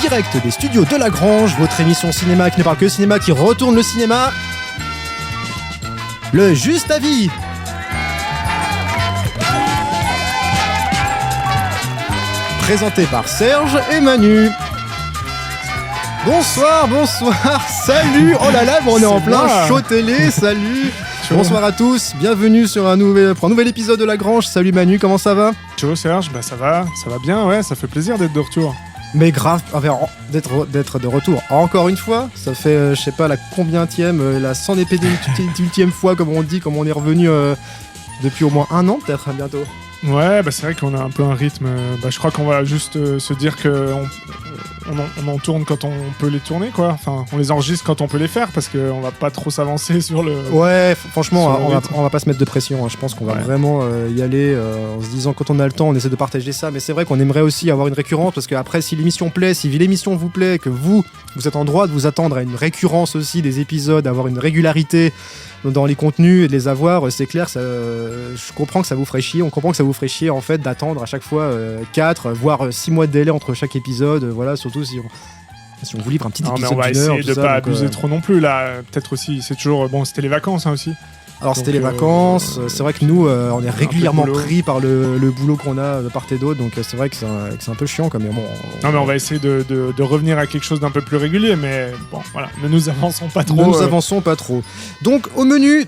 direct des studios de La Grange, votre émission cinéma qui ne parle que cinéma, qui retourne le cinéma. Le Juste Avis. Présenté par Serge et Manu. Bonsoir, salut. Oh là là, on est en plein show télé, salut. Bonsoir à tous, bienvenue sur un nouvel épisode de La Grange. Salut Manu, comment ça va? Ciao Serge, ça va bien, ouais, ça fait plaisir d'être de retour. Mais grave, d'être de retour encore une fois, ça fait je sais pas la combienième, la 100e fois comme on dit, comme on est revenu depuis au moins un an peut-être bientôt. Ouais, c'est vrai qu'on a un peu un rythme, je crois qu'on va juste se dire qu'on en tourne quand on peut les tourner, quoi. Enfin, on les enregistre quand on peut les faire, parce qu'on va pas trop s'avancer sur le... Ouais, franchement, on va pas se mettre de pression, hein. Je pense qu'on va vraiment y aller en se disant quand on a le temps, on essaie de partager ça, mais c'est vrai qu'on aimerait aussi avoir une récurrence, parce qu'après, si l'émission plaît, si l'émission vous plaît, que vous êtes en droit de vous attendre à une récurrence aussi des épisodes, avoir une régularité dans les contenus et de les avoir, c'est clair, je comprends que ça vous ferait chier, on comprend que ça vous ferait chier en fait d'attendre à chaque fois 4 voire 6 mois de délai entre chaque épisode, voilà, surtout si on vous livre un petit épisode d'une heure. On va essayer de pas abuser trop non plus là, peut-être aussi, c'est toujours, c'était les vacances aussi. Alors c'était les vacances, c'est vrai que nous on est régulièrement pris par le boulot qu'on a de part et d'autre, donc c'est vrai que c'est un peu chiant quand même. Bon, non mais on va essayer de revenir à quelque chose d'un peu plus régulier, mais bon voilà, ne nous avançons pas trop. Donc au menu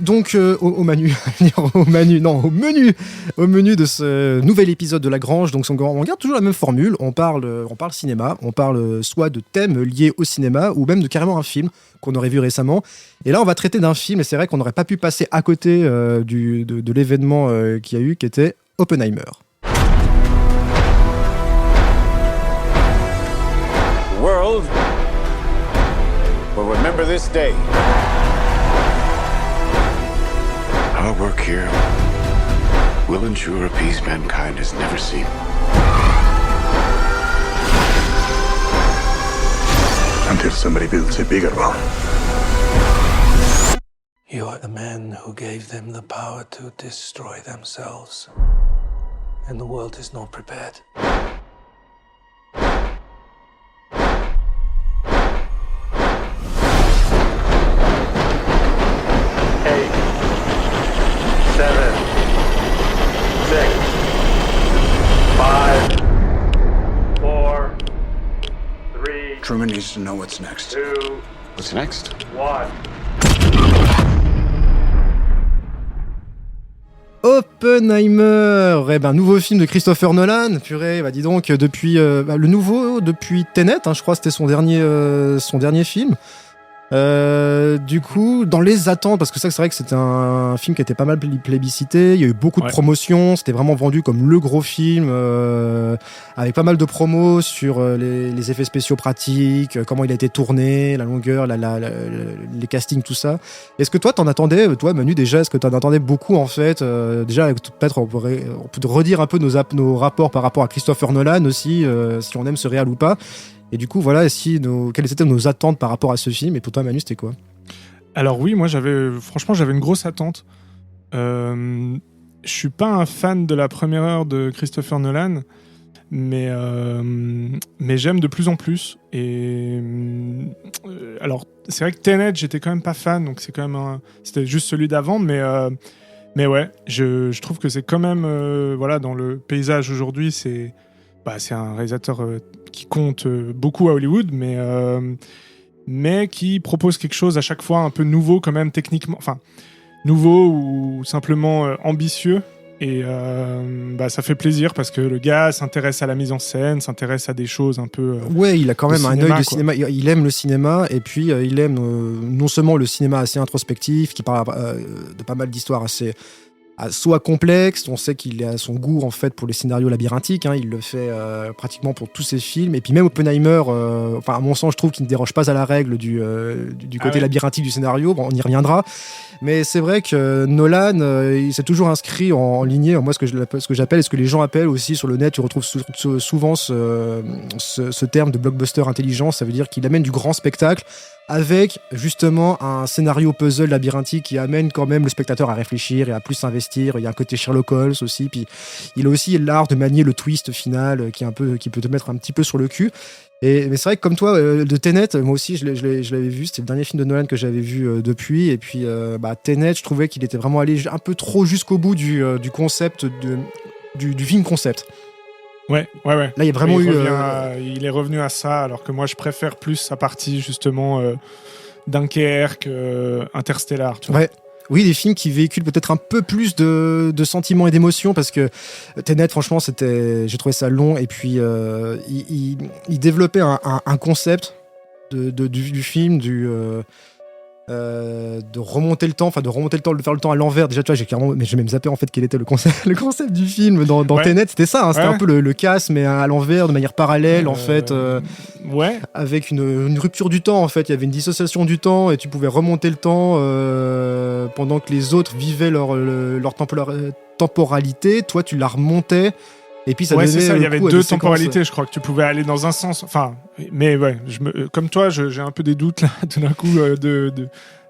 de ce nouvel épisode de La Grange, donc on garde toujours la même formule, on parle cinéma, on parle soit de thèmes liés au cinéma ou même de carrément un film qu'on aurait vu récemment. Et là, on va traiter d'un film, et c'est vrai qu'on n'aurait pas pu passer à côté de l'événement qu'il y a eu, qui était Oppenheimer. The world will remember this day. Our work here will ensure a peace mankind has never seen. Until somebody builds a bigger one. You are the man who gave them the power to destroy themselves. And the world is not prepared. 8, 7, 6, 5, 4, 3. Truman needs to know what's next. 2, What's next? 1. Oppenheimer, nouveau film de Christopher Nolan. Purée, dis donc, depuis Tenet, je crois que c'était son dernier film. Du coup, dans les attentes, parce que ça, c'est vrai que c'était un film qui était pas mal plébiscité, il y a eu beaucoup de promotions, c'était vraiment vendu comme le gros film, avec pas mal de promos sur les effets spéciaux pratiques, comment il a été tourné, la longueur, les castings, tout ça. Est-ce que toi, t'en attendais, toi Manu, déjà, est-ce que t'en attendais beaucoup en fait, déjà, peut-être on peut redire un peu nos rapports par rapport à Christopher Nolan aussi, si on aime ce réal ou pas. Et du coup, voilà, quelles étaient nos attentes par rapport à ce film? Et pour toi, Manu, c'était quoi? Alors oui, moi, j'avais une grosse attente. Je suis pas un fan de la première heure de Christopher Nolan, mais j'aime de plus en plus. Et alors, c'est vrai que Tenet, j'étais quand même pas fan, donc c'est quand même c'était juste celui d'avant, mais ouais, je trouve que c'est quand même dans le paysage aujourd'hui, c'est un réalisateur qui compte beaucoup à Hollywood, mais qui propose quelque chose à chaque fois un peu nouveau quand même techniquement, enfin nouveau ou simplement ambitieux, et ça fait plaisir parce que le gars s'intéresse à la mise en scène, s'intéresse à des choses un peu ouais, il a quand même un œil de cinéma, il aime le cinéma, et puis il aime non seulement le cinéma assez introspectif qui parle de pas mal d'histoires assez soit complexe, on sait qu'il a son goût en fait pour les scénarios labyrinthiques, il le fait pratiquement pour tous ses films, et puis même Oppenheimer, à mon sens je trouve qu'il ne déroge pas à la règle du côté labyrinthique du scénario, on y reviendra, mais c'est vrai que Nolan il s'est toujours inscrit en lignée, moi ce que j'appelle et ce que les gens appellent aussi sur le net, tu retrouves souvent ce terme de blockbuster intelligent, ça veut dire qu'il amène du grand spectacle avec justement un scénario puzzle labyrinthique qui amène quand même le spectateur à réfléchir et à plus s'investir. Il y a un côté Sherlock Holmes aussi, puis il a aussi l'art de manier le twist final qui peut te mettre un petit peu sur le cul. Mais c'est vrai que comme toi, de Tenet, moi aussi je l'avais vu, c'était le dernier film de Nolan que j'avais vu depuis, et puis Tenet, je trouvais qu'il était vraiment allé un peu trop jusqu'au bout du concept, du film concept. Ouais. Là, il y a vraiment il est revenu à ça, alors que moi, je préfère plus sa partie, justement, Dunkerque, Interstellar. Tu vois. Ouais. Oui, des films qui véhiculent peut-être un peu plus de sentiments et d'émotions, parce que Tenet, franchement, j'ai trouvé ça long, et puis il développait un concept du film, de remonter le temps, de faire le temps à l'envers. Déjà, tu vois, j'ai même zappé en fait quel était le concept du film dans Tenet. C'était ça, hein, c'était un peu le casse, mais à l'envers, de manière parallèle, en fait. Avec une rupture du temps, en fait. Il y avait une dissociation du temps, et tu pouvais remonter le temps pendant que les autres vivaient leur temporalité. Toi, tu la remontais. Et puis ça donnait c'est ça, il y avait coup, deux temporalités, je crois que tu pouvais aller dans un sens, mais ouais, comme toi, j'ai un peu des doutes là, tout d'un coup,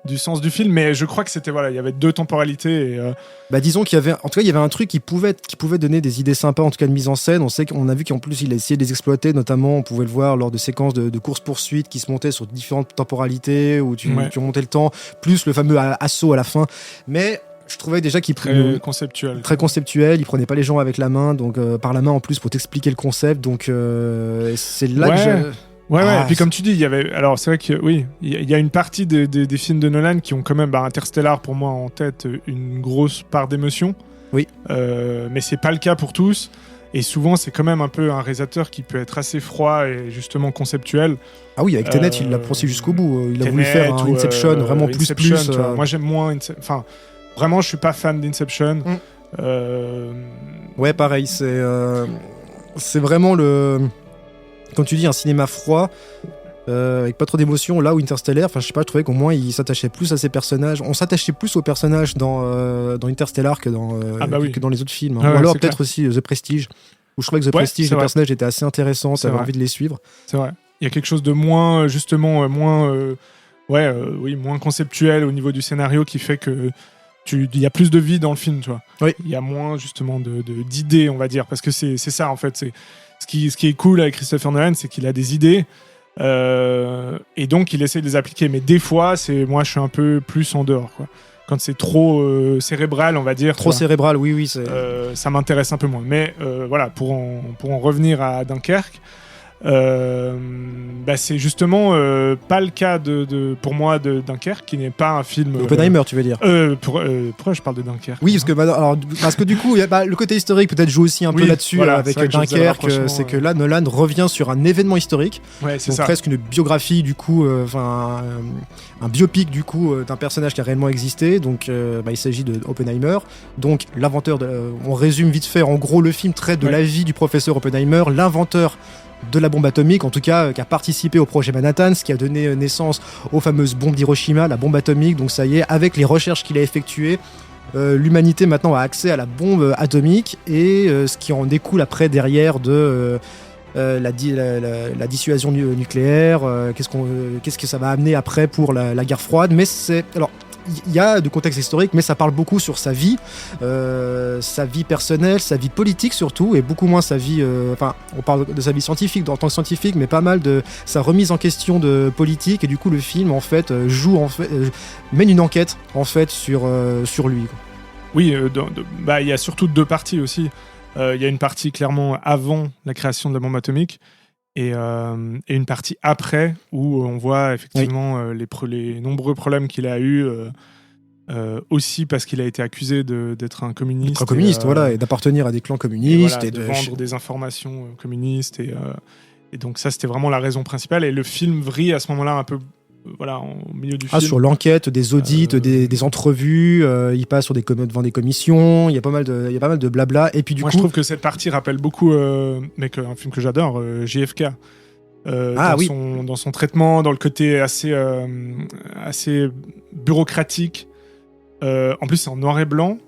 du sens du film, mais je crois que c'était, il y avait deux temporalités. Disons qu'il y avait, en tout cas, il y avait un truc qui pouvait donner des idées sympas, en tout cas de mise en scène. On a vu qu'en plus, il a essayé de les exploiter, notamment, on pouvait le voir lors de séquences de course-poursuite qui se montaient sur différentes temporalités, où tu remontais le temps, plus le fameux assaut à la fin. Mais je trouvais déjà qu'il très conceptuel. Il prenait pas les gens avec la main, donc par la main en plus pour t'expliquer le concept. Donc c'est là que et puis comme tu dis, il y avait. Alors c'est vrai que oui, il y a une partie des films de Nolan qui ont quand même Interstellar pour moi en tête une grosse part d'émotion. Oui. Mais c'est pas le cas pour tous. Et souvent, c'est quand même un peu un réalisateur qui peut être assez froid et justement conceptuel. Ah oui, avec Tenet, il l'a poussé jusqu'au bout. Il a voulu faire un Inception vraiment plus. Moi, j'aime moins. Vraiment, je suis pas fan d'Inception. Ouais, pareil. C'est vraiment comme tu dis, un cinéma froid, avec pas trop d'émotion. Là où Interstellar, je sais pas, je trouvais qu'au moins il s'attachait plus à ses personnages. On s'attachait plus aux personnages dans Interstellar que dans les autres films. Ou alors peut-être aussi The Prestige, où je trouvais que The Prestige, les personnages étaient assez intéressants, t'avais envie de les suivre. C'est vrai. Il y a quelque chose de moins, justement, moins conceptuel au niveau du scénario qui fait que il y a plus de vie dans le film, tu vois. Oui. Il y a moins justement d'idées, on va dire, parce que c'est ça en fait. C'est ce qui est cool avec Christopher Nolan, c'est qu'il a des idées et donc il essaie de les appliquer. Mais des fois, moi, je suis un peu plus en dehors, quoi. Quand c'est trop cérébral, on va dire. Trop cérébral, oui. Ça m'intéresse un peu moins. Mais voilà, pour en revenir à Dunkerque. C'est justement pas le cas pour moi de Dunkerque, qui n'est pas un film. Oppenheimer, tu veux dire pourquoi je parle de Dunkerque? Oui, parce que du coup, le côté historique peut-être joue aussi un peu là-dessus avec Dunkerque. C'est que là, Nolan revient sur un événement historique, donc ça. Presque une biographie du coup, un biopic du coup d'un personnage qui a réellement existé. Donc, il s'agit de Oppenheimer. Donc, l'inventeur. On résume vite fait. En gros, le film traite de la vie du professeur Oppenheimer, l'inventeur de la bombe atomique, en tout cas, qui a participé au projet Manhattan, ce qui a donné naissance aux fameuses bombes d'Hiroshima, la bombe atomique. Donc ça y est, avec les recherches qu'il a effectuées, l'humanité maintenant a accès à la bombe atomique, et ce qui en découle après derrière de la dissuasion nucléaire, qu'est-ce que ça va amener après pour la guerre froide. Mais il y a de contexte historique, mais ça parle beaucoup sur sa vie personnelle, sa vie politique surtout, et beaucoup moins sa vie. On parle de sa vie scientifique en tant que scientifique, mais pas mal de sa remise en question de politique. Et du coup, le film en fait mène une enquête en fait sur lui, quoi. Oui, il y a surtout deux parties aussi. Il y a une partie clairement avant la création de la bombe atomique. Et une partie après où on voit effectivement les nombreux problèmes qu'il a eu aussi parce qu'il a été accusé d'être un communiste. Et d'appartenir à des clans communistes. Et de vendre des informations communistes. Et donc ça, c'était vraiment la raison principale. Et le film vrille à ce moment-là un peu au milieu du film. Sur l'enquête, des audits, des entrevues, il passe devant des commissions, il y a pas mal de blabla. Et puis je trouve que cette partie rappelle beaucoup, un film que j'adore, JFK. Dans son traitement, dans le côté assez bureaucratique. En plus, c'est en noir et blanc.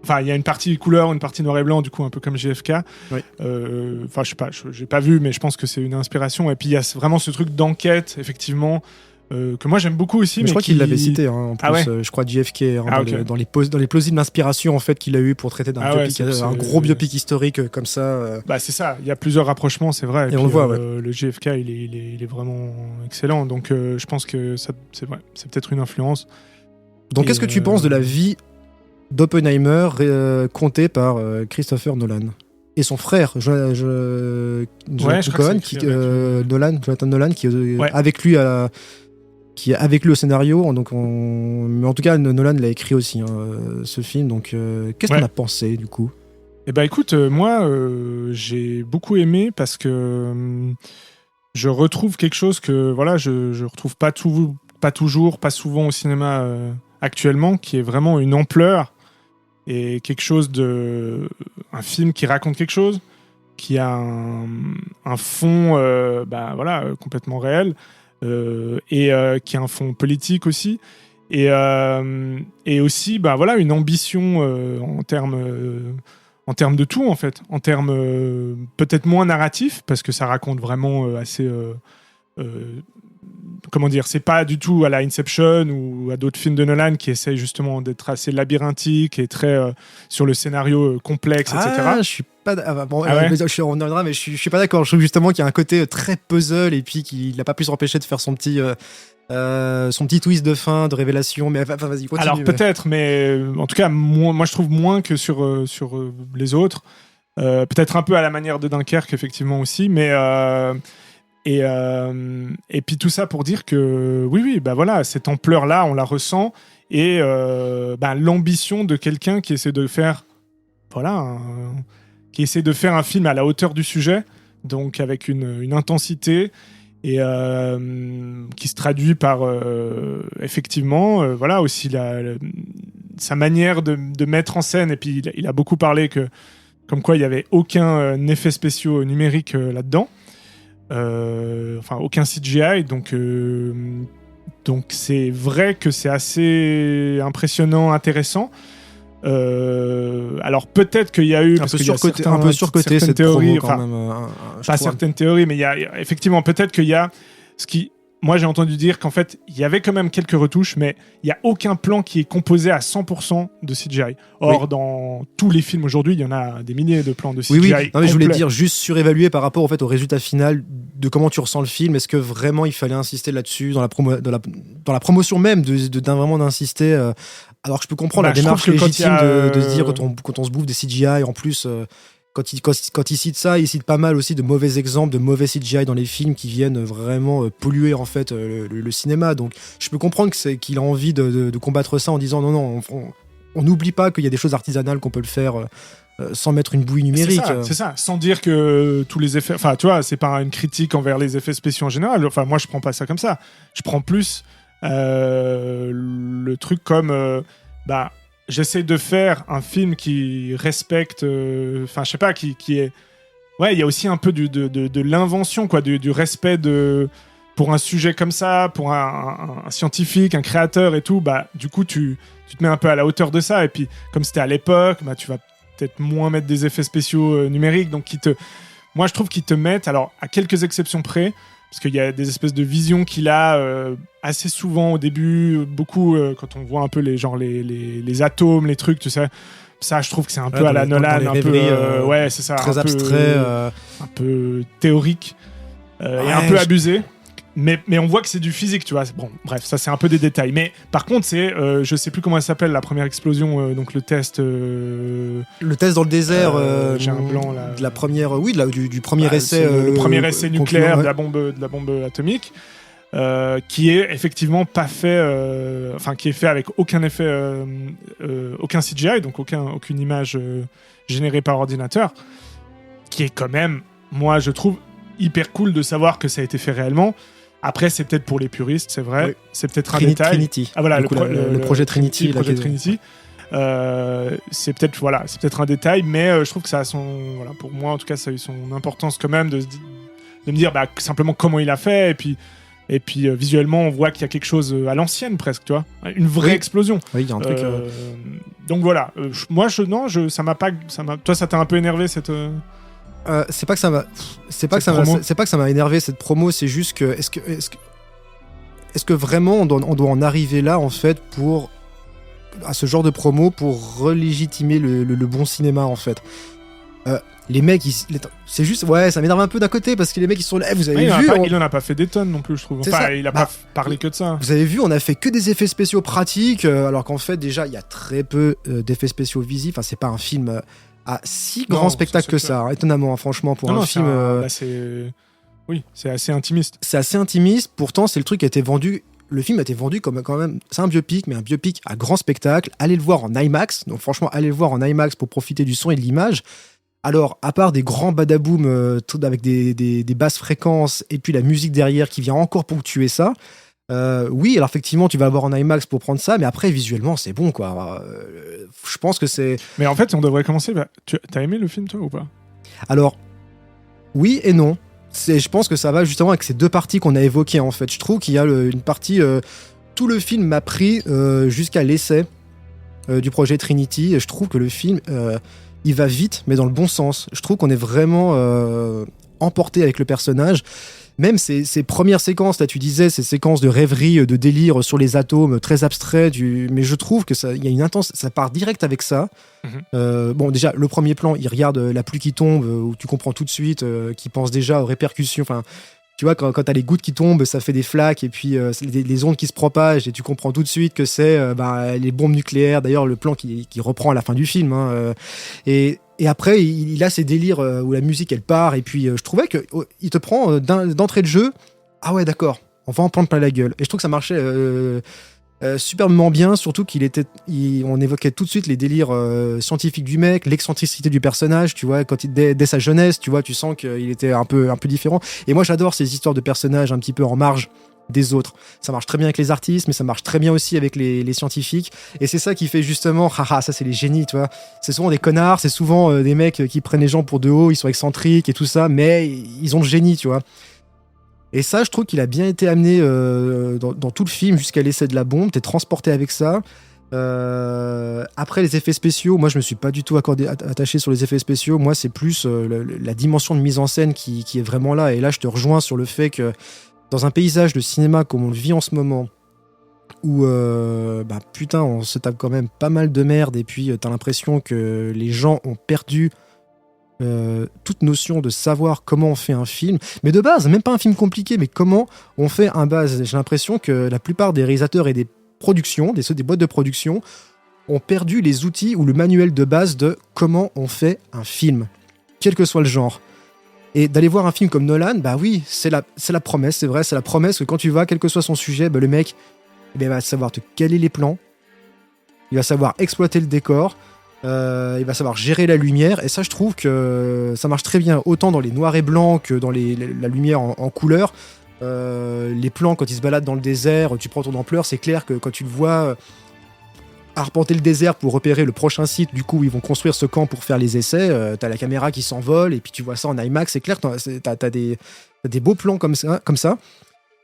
Enfin, il y a une partie couleur, une partie noir et blanc, du coup, un peu comme JFK. Oui. Je sais pas, j'ai pas vu, mais je pense que c'est une inspiration. Et puis, il y a vraiment ce truc d'enquête, effectivement, que moi j'aime beaucoup aussi. Mais je crois qu'il l'avait cité, hein, en plus. Ah ouais. Je crois JFK, hein, ok. dans les plausibles inspirations en fait, qu'il a eu pour traiter d'un Ah biopic, ouais, c'est- un gros biopic historique comme ça. Bah c'est ça, il y a plusieurs rapprochements, c'est vrai. Et on le voit, ouais. Le JFK, il est vraiment excellent. Donc je pense que c'est vrai, c'est peut-être une influence. Donc, Et, qu'est-ce que tu penses de la vie d'Oppenheimer contée par Christopher Nolan et son frère Ouais, je crois que Cohen, c'est écrit avec Jonathan Nolan, qui est Ouais. avec lui qui est avec lui au scénario. Donc mais en tout cas, Nolan l'a écrit aussi, hein, ce film. Donc, qu'est-ce Ouais. qu'on a pensé du coup? Eh ben écoute, moi j'ai beaucoup aimé parce que je retrouve quelque chose que voilà, je retrouve pas toujours, pas souvent au cinéma actuellement, qui est vraiment une ampleur et quelque chose un film qui raconte quelque chose, qui a un fond voilà, complètement réel et qui a un fond politique aussi. Et aussi bah, voilà, une ambition en termes de tout en fait, en termes peut-être moins narratifs, parce que ça raconte vraiment assez comment dire, c'est pas du tout à la Inception ou à d'autres films de Nolan qui essayent justement d'être assez labyrinthiques et très sur le scénario complexe, etc. Ah, je suis pas. Bon, Ah ouais on en reviendra, mais je suis pas d'accord. Je trouve justement qu'il y a un côté très puzzle et puis qu'il n'a pas pu s'empêcher de faire son petit twist de fin, de révélation. Mais enfin, vas-y, continue. Alors peut-être, mais en tout cas, moi je trouve moins que sur les autres. Peut-être un peu à la manière de Dunkerque, effectivement aussi, mais et puis tout ça pour dire que oui, bah voilà, cette ampleur-là, on la ressent, et bah, l'ambition de quelqu'un qui essaie de faire, voilà, qui essaie de faire un film à la hauteur du sujet, donc avec une intensité et qui se traduit par effectivement, voilà aussi sa manière de mettre en scène. Et puis il a beaucoup parlé que comme quoi il n'y avait aucun effet spéciaux numérique là-dedans. Enfin aucun CGI, donc c'est vrai que c'est assez impressionnant, intéressant. Alors peut-être qu'il y a eu un peu surcoté cette théories, promo quand enfin, même. pas certaines théories, mais il y a effectivement peut-être qu'il y a ce qui. Moi, j'ai entendu dire qu'en fait, il y avait quand même quelques retouches, mais il n'y a aucun plan qui est composé à 100% de CGI. Or, Oui. dans tous les films aujourd'hui, il y en a des milliers de plans de CGI. Oui. Non, mais je voulais complets. dire juste surévalué par rapport au résultat final de comment tu ressens le film. Est-ce que vraiment il fallait insister là-dessus dans la promotion même vraiment d'insister alors que je peux comprendre Bah, la je démarche trouve que quand il y légitime a, de se dire quand on se bouffe des CGI en plus. Quand il cite ça, il cite pas mal aussi de mauvais exemples, de mauvais CGI dans les films qui viennent vraiment polluer en fait le cinéma. Donc je peux comprendre qu'il a envie de combattre ça en disant non, on n'oublie pas qu'il y a des choses artisanales qu'on peut le faire sans mettre une bouille numérique. C'est ça, sans dire que tous les effets. Enfin, tu vois, c'est pas une critique envers les effets spéciaux en général. Enfin, moi, je prends pas ça comme ça. Je prends plus le truc comme. Bah, j'essaie de faire un film qui respecte. Enfin, je sais pas, qui est. Ouais, il y a aussi un peu de l'invention, quoi, du respect pour un sujet comme ça, pour un scientifique, un créateur et tout. Bah, du coup, tu te mets un peu à la hauteur de ça. Et puis, comme c'était à l'époque, bah, tu vas peut-être moins mettre des effets spéciaux numériques, donc moi je trouve qu'ils te mettent, alors à quelques exceptions près, parce qu'il y a des espèces de visions qu'il a assez souvent au début, beaucoup quand on voit un peu les atomes, les trucs, tu sais, ça je trouve que c'est un peu à la Nolan, un peu ouais, c'est ça, très un abstrait, un peu théorique et un peu abusé. Mais on voit que c'est du physique, tu vois. Bon, bref, ça c'est un peu des détails. Mais par contre, c'est, je sais plus comment elle s'appelle, la première explosion, donc le test. Le test dans le désert. J'ai un blanc là. De la première, oui, du premier essai. Le premier essai nucléaire ouais. de la bombe atomique, qui est effectivement pas fait, enfin qui est fait avec aucun effet, aucun CGI, donc aucune image générée par ordinateur, qui est quand même, moi je trouve hyper cool de savoir que ça a été fait réellement. Après, c'est peut-être pour les puristes, c'est vrai. Oui. C'est peut-être un détail. Trinity. Ah voilà, le projet Trinity. Le projet Trinity. C'est peut-être un détail, mais je trouve que ça a pour moi en tout cas, ça a eu son importance quand même de me dire simplement comment il a fait, et puis visuellement, on voit qu'il y a quelque chose à l'ancienne presque, tu vois, une vraie explosion. Oui, il y a un truc. Donc voilà, toi, ça t'a un peu énervé cette. C'est pas que ça m'a énervé cette promo, c'est juste que est-ce que vraiment on doit en arriver là en fait à ce genre de promo pour relégitimer le bon cinéma en fait. Les mecs, c'est juste, ouais, ça m'énerve un peu d'un côté parce que les mecs ils sont là, vous avez vu, il en a pas fait des tonnes non plus, je trouve. Enfin, il a pas parlé que de ça. Vous avez vu, on a fait que des effets spéciaux pratiques, alors qu'en fait déjà il y a très peu d'effets spéciaux visibles. Enfin, c'est pas un film à si grand spectacle que ça, étonnamment, hein, franchement, pour un film. Oui, c'est assez intimiste. C'est assez intimiste. Pourtant, c'est le truc qui a été vendu. Le film a été vendu comme quand même. C'est un biopic, mais un biopic à grand spectacle. Allez le voir en IMAX. Donc franchement, allez le voir en IMAX pour profiter du son et de l'image. Alors, à part des grands badaboum avec des basses fréquences et puis la musique derrière qui vient encore ponctuer ça, oui, alors effectivement, tu vas avoir en IMAX pour prendre ça, mais après, visuellement, c'est bon, quoi. Je pense que c'est... Mais en fait, on devrait commencer... T'as aimé le film, toi, ou pas ? Alors, oui et non. Je pense que ça va justement avec ces deux parties qu'on a évoquées, en fait. Je trouve qu'il y a une partie... tout le film m'a pris jusqu'à l'essai du projet Trinity, et je trouve que le film... il va vite, mais dans le bon sens. Je trouve qu'on est vraiment emporté avec le personnage. Même ces premières séquences, là tu disais, ces séquences de rêverie, de délire sur les atomes, très abstraits, mais je trouve que ça, y a une ça part direct avec ça. Bon, déjà, le premier plan, il regarde la pluie qui tombe, où tu comprends tout de suite qu'il pense déjà aux répercussions. Enfin, tu vois, quand t'as les gouttes qui tombent, ça fait des flaques, et puis les ondes qui se propagent, et tu comprends tout de suite que c'est les bombes nucléaires. D'ailleurs, le plan qui reprend à la fin du film. Et après, il a ces délires où la musique, elle part, et puis je trouvais qu'il te prend d'entrée de jeu. Ah ouais, d'accord, on va en prendre plein la gueule. Et je trouve que ça marchait superbement bien, surtout on évoquait tout de suite les délires scientifiques du mec, l'excentricité du personnage, tu vois, dès sa jeunesse, tu vois, tu sens qu'il était un peu différent. Et moi, j'adore ces histoires de personnages un petit peu en marge des autres. Ça marche très bien avec les artistes, mais ça marche très bien aussi avec les scientifiques. Et c'est ça qui fait justement, ça c'est les génies, tu vois. C'est souvent des connards, c'est souvent des mecs qui prennent les gens pour de haut, ils sont excentriques et tout ça, mais ils ont le génie, tu vois. Et ça, je trouve qu'il a bien été amené dans tout le film jusqu'à l'essai de la bombe. T'es transporté avec ça. Après, les effets spéciaux, moi, je me suis pas du tout attaché sur les effets spéciaux. Moi, c'est plus la dimension de mise en scène qui est vraiment là. Et là, je te rejoins sur le fait que dans un paysage de cinéma comme on le vit en ce moment, où putain, on se tape quand même pas mal de merde, et puis t'as l'impression que les gens ont perdu toute notion de savoir comment on fait un film, mais de base, même pas un film compliqué, mais comment on fait un base. J'ai l'impression que la plupart des réalisateurs et des productions, des boîtes de production, ont perdu les outils ou le manuel de base de comment on fait un film, quel que soit le genre. Et d'aller voir un film comme Nolan, bah oui, c'est la promesse, c'est vrai, c'est la promesse que quand tu vas, quel que soit son sujet, le mec, il va savoir te caler les plans, il va savoir exploiter le décor, il va savoir gérer la lumière, et ça, je trouve que ça marche très bien, autant dans les noirs et blancs que dans la lumière en couleur. Les plans, quand ils se baladent dans le désert, tu prends ton ampleur, c'est clair que quand tu le vois arpenter le désert pour repérer le prochain site, du coup, où ils vont construire ce camp pour faire les essais, t'as la caméra qui s'envole, et puis tu vois ça en IMAX, c'est clair, t'as des beaux plans comme ça.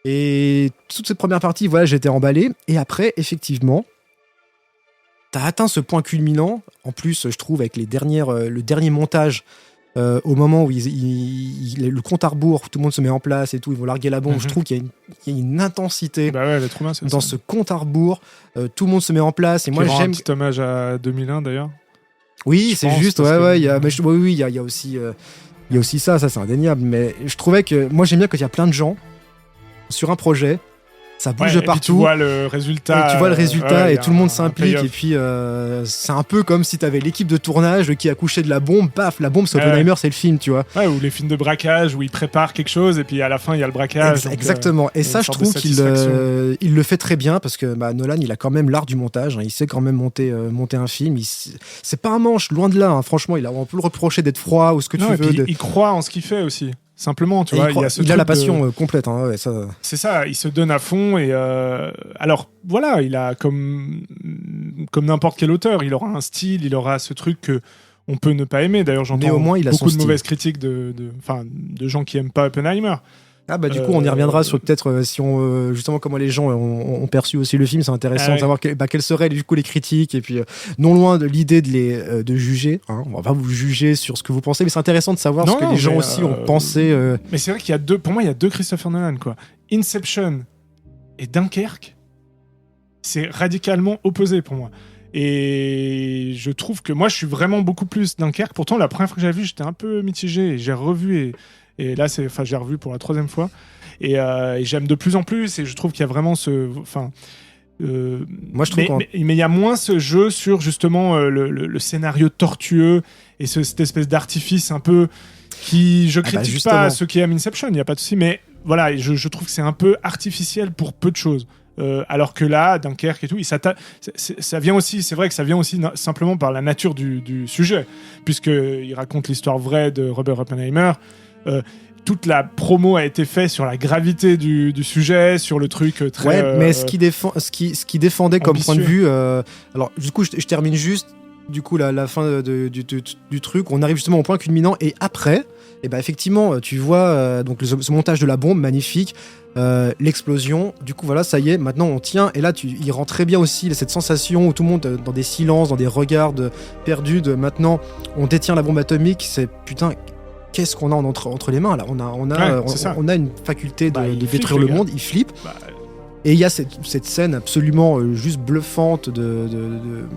Et toute cette première partie, voilà, j'étais emballé, et après, effectivement, t'as atteint ce point culminant, en plus, je trouve, avec le dernier montage, au moment où le compte à rebours, où tout le monde se met en place et tout, ils vont larguer la bombe, je trouve qu'il y a une intensité dans ce compte à rebours, tout le monde se met en place, et moi j'aime... un petit hommage à 2001 d'ailleurs. Oui, c'est juste, ouais, il y a aussi ça c'est indéniable, mais je trouvais que, moi j'aime bien quand il y a plein de gens sur un projet, ça bouge de partout. Tu vois le résultat, et tout le monde s'implique. Et puis, c'est un peu comme si tu avais l'équipe de tournage qui accouchait de la bombe. Paf, la bombe, c'est Oppenheimer, c'est le film, tu vois. Ouais, ou les films de braquage où ils préparent quelque chose et puis à la fin, il y a le braquage. Exactement. Et ça, je trouve qu'il le fait très bien parce que Nolan, il a quand même l'art du montage. Hein, il sait quand même monter un film. C'est pas un manche, loin de là. Hein, franchement, on peut le reprocher d'être froid ou ce que tu veux. Il croit en ce qu'il fait aussi. Simplement, tu vois, il a la passion complète. Hein, ouais, ça... C'est ça, il se donne à fond. Et alors, voilà, il a comme n'importe quel auteur, il aura un style, il aura ce truc que on peut ne pas aimer. D'ailleurs, j'entends beaucoup de mauvaises critiques de gens qui aiment pas Oppenheimer. Du coup, on y reviendra sur peut-être si on justement comment les gens ont perçu aussi le film. C'est intéressant de savoir quelles seraient du coup les critiques, et puis non loin de l'idée de juger. Hein, on va pas vous juger sur ce que vous pensez, mais c'est intéressant de savoir ce que les gens aussi ont pensé. Mais c'est vrai qu'il y a pour moi il y a deux Christopher Nolan, quoi. Inception, Et Dunkerque, c'est radicalement opposé pour moi. Et je trouve que moi, je suis vraiment beaucoup plus Dunkerque. Pourtant, la première fois que j'avais vu, j'étais un peu mitigé. Et j'ai revu, et là, j'ai revu pour la 3e fois. Et j'aime de plus en plus. Et je trouve qu'il y a vraiment ce... Moi, je trouve mais il y a moins ce jeu sur justement le scénario tortueux et cette espèce d'artifice un peu qui... Je critique pas ceux qui aiment Inception, il n'y a pas de souci. Mais voilà, je trouve que c'est un peu artificiel pour peu de choses. Alors que là, Dunkerque et tout, ça vient aussi, c'est vrai que ça vient aussi simplement par la nature du sujet, puisqu'il raconte l'histoire vraie de Robert Oppenheimer. Toute la promo a été faite sur la gravité du sujet, sur le truc très... Ouais, mais ce qui défendait comme point de vue... alors, du coup, je termine juste. Du coup, la fin du truc, on arrive justement au point culminant, et après, effectivement, tu vois donc ce montage de la bombe, magnifique, l'explosion, du coup, voilà, ça y est, maintenant on tient, et là, il rend très bien aussi cette sensation où tout le monde, dans des silences, dans des regards perdus, maintenant, on détient la bombe atomique, c'est putain... Qu'est-ce qu'on a entre les mains là ? On a une faculté de détruire le monde, il flippe. Et il y a cette scène absolument juste bluffante de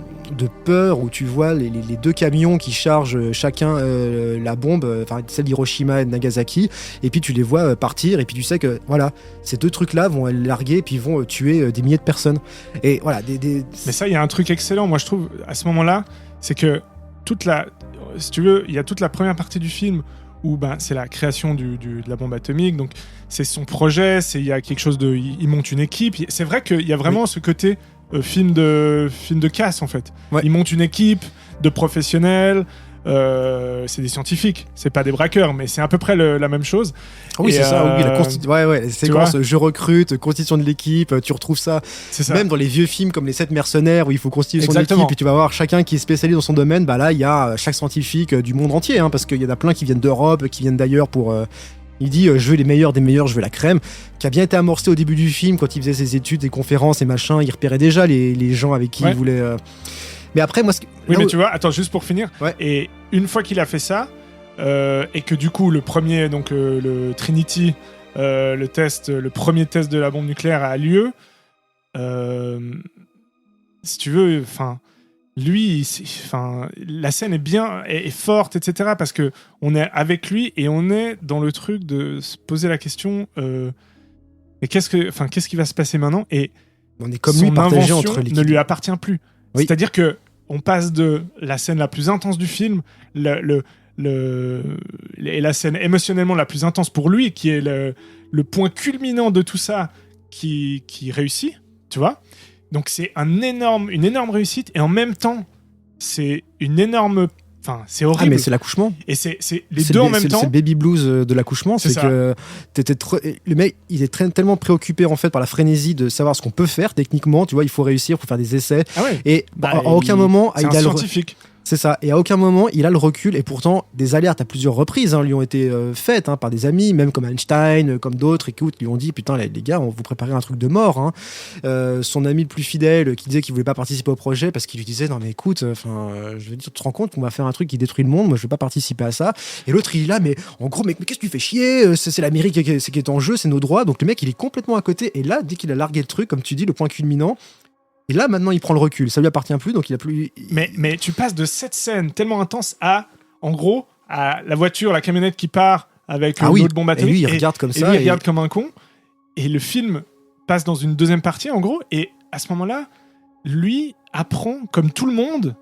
peur où tu vois les 2 camions qui chargent chacun la bombe, celle d'Hiroshima et de Nagasaki, et puis tu les vois partir, et puis tu sais que voilà, ces 2 trucs-là vont larguer et puis ils vont tuer des milliers de personnes. Et voilà, Mais ça, il y a un truc excellent, moi je trouve, à ce moment-là, c'est que si tu veux, il y a toute la première partie du film où c'est la création de la bombe atomique, donc c'est son projet, il y a quelque chose il monte une équipe, c'est vrai qu'il y a vraiment ce côté film de casse en fait. Ouais. Il monte une équipe de professionnels, c'est des scientifiques, c'est pas des braqueurs, mais c'est à peu près la même chose. Ah oui, c'est ça, oui, la séquence je recrute, constitution de l'équipe, tu retrouves ça, même dans les vieux films comme les 7 mercenaires où il faut constituer son équipe et tu vas voir chacun qui est spécialisé dans son domaine, là il y a chaque scientifique du monde entier, parce qu'il y en a plein qui viennent d'Europe, qui viennent d'ailleurs pour... Il dit je veux les meilleurs des meilleurs, je veux la crème, qui a bien été amorcé au début du film quand il faisait ses études, des conférences et machin, il repérait déjà les gens avec qui il voulait... Mais après, moi... Oui, mais tu vois, attends, juste pour finir, et une fois qu'il a fait ça, et que du coup, le premier, donc le Trinity, le premier test de la bombe nucléaire a lieu, si tu veux, lui, la scène est forte, etc., parce que on est avec lui et on est dans le truc de se poser la question, mais qu'est-ce qui va se passer maintenant ? Et on est comme lui partagé entre l'équipe. Ne lui appartient plus. Oui. C'est-à-dire que on passe de la scène la plus intense du film, et la scène émotionnellement la plus intense pour lui, qui est le point culminant de tout ça, qui réussit, tu vois. Donc c'est une énorme réussite, et en même temps, c'est une énorme... c'est horrible. Ah, mais c'est l'accouchement. Et c'est les deux en même temps. C'est le baby blues de l'accouchement. C'est que le mec, il est tellement préoccupé en fait par la frénésie de savoir ce qu'on peut faire techniquement. Tu vois, il faut réussir, il faut faire des essais. Ah ouais. Et à aucun moment, c'est un scientifique. C'est ça. Et à aucun moment, il a le recul. Et pourtant, des alertes à plusieurs reprises lui ont été faites par des amis, même comme Einstein, comme d'autres, qui lui ont dit putain, les gars, on vous préparez un truc de mort. Son ami le plus fidèle qui disait qu'il voulait pas participer au projet parce qu'il lui disait non mais écoute, je veux dire, tu te rends compte qu'on va faire un truc qui détruit le monde. Moi, je veux pas participer à ça. Et l'autre, il est là, mais en gros, mais qu'est-ce que tu fais chier ? C'est l'Amérique qui est en jeu, c'est nos droits. Donc le mec, il est complètement à côté. Et là, dès qu'il a largué le truc, comme tu dis, le point culminant. Et là, maintenant, il prend le recul. Ça lui appartient plus, donc il a plus... Mais tu passes de cette scène tellement intense à, en gros, à la voiture, la camionnette qui part avec l'autre bombe atomique. Et lui, il regarde comme ça. Lui, il regarde comme un con. Et le film passe dans une deuxième partie, en gros. Et à ce moment-là, lui apprend, comme tout le monde,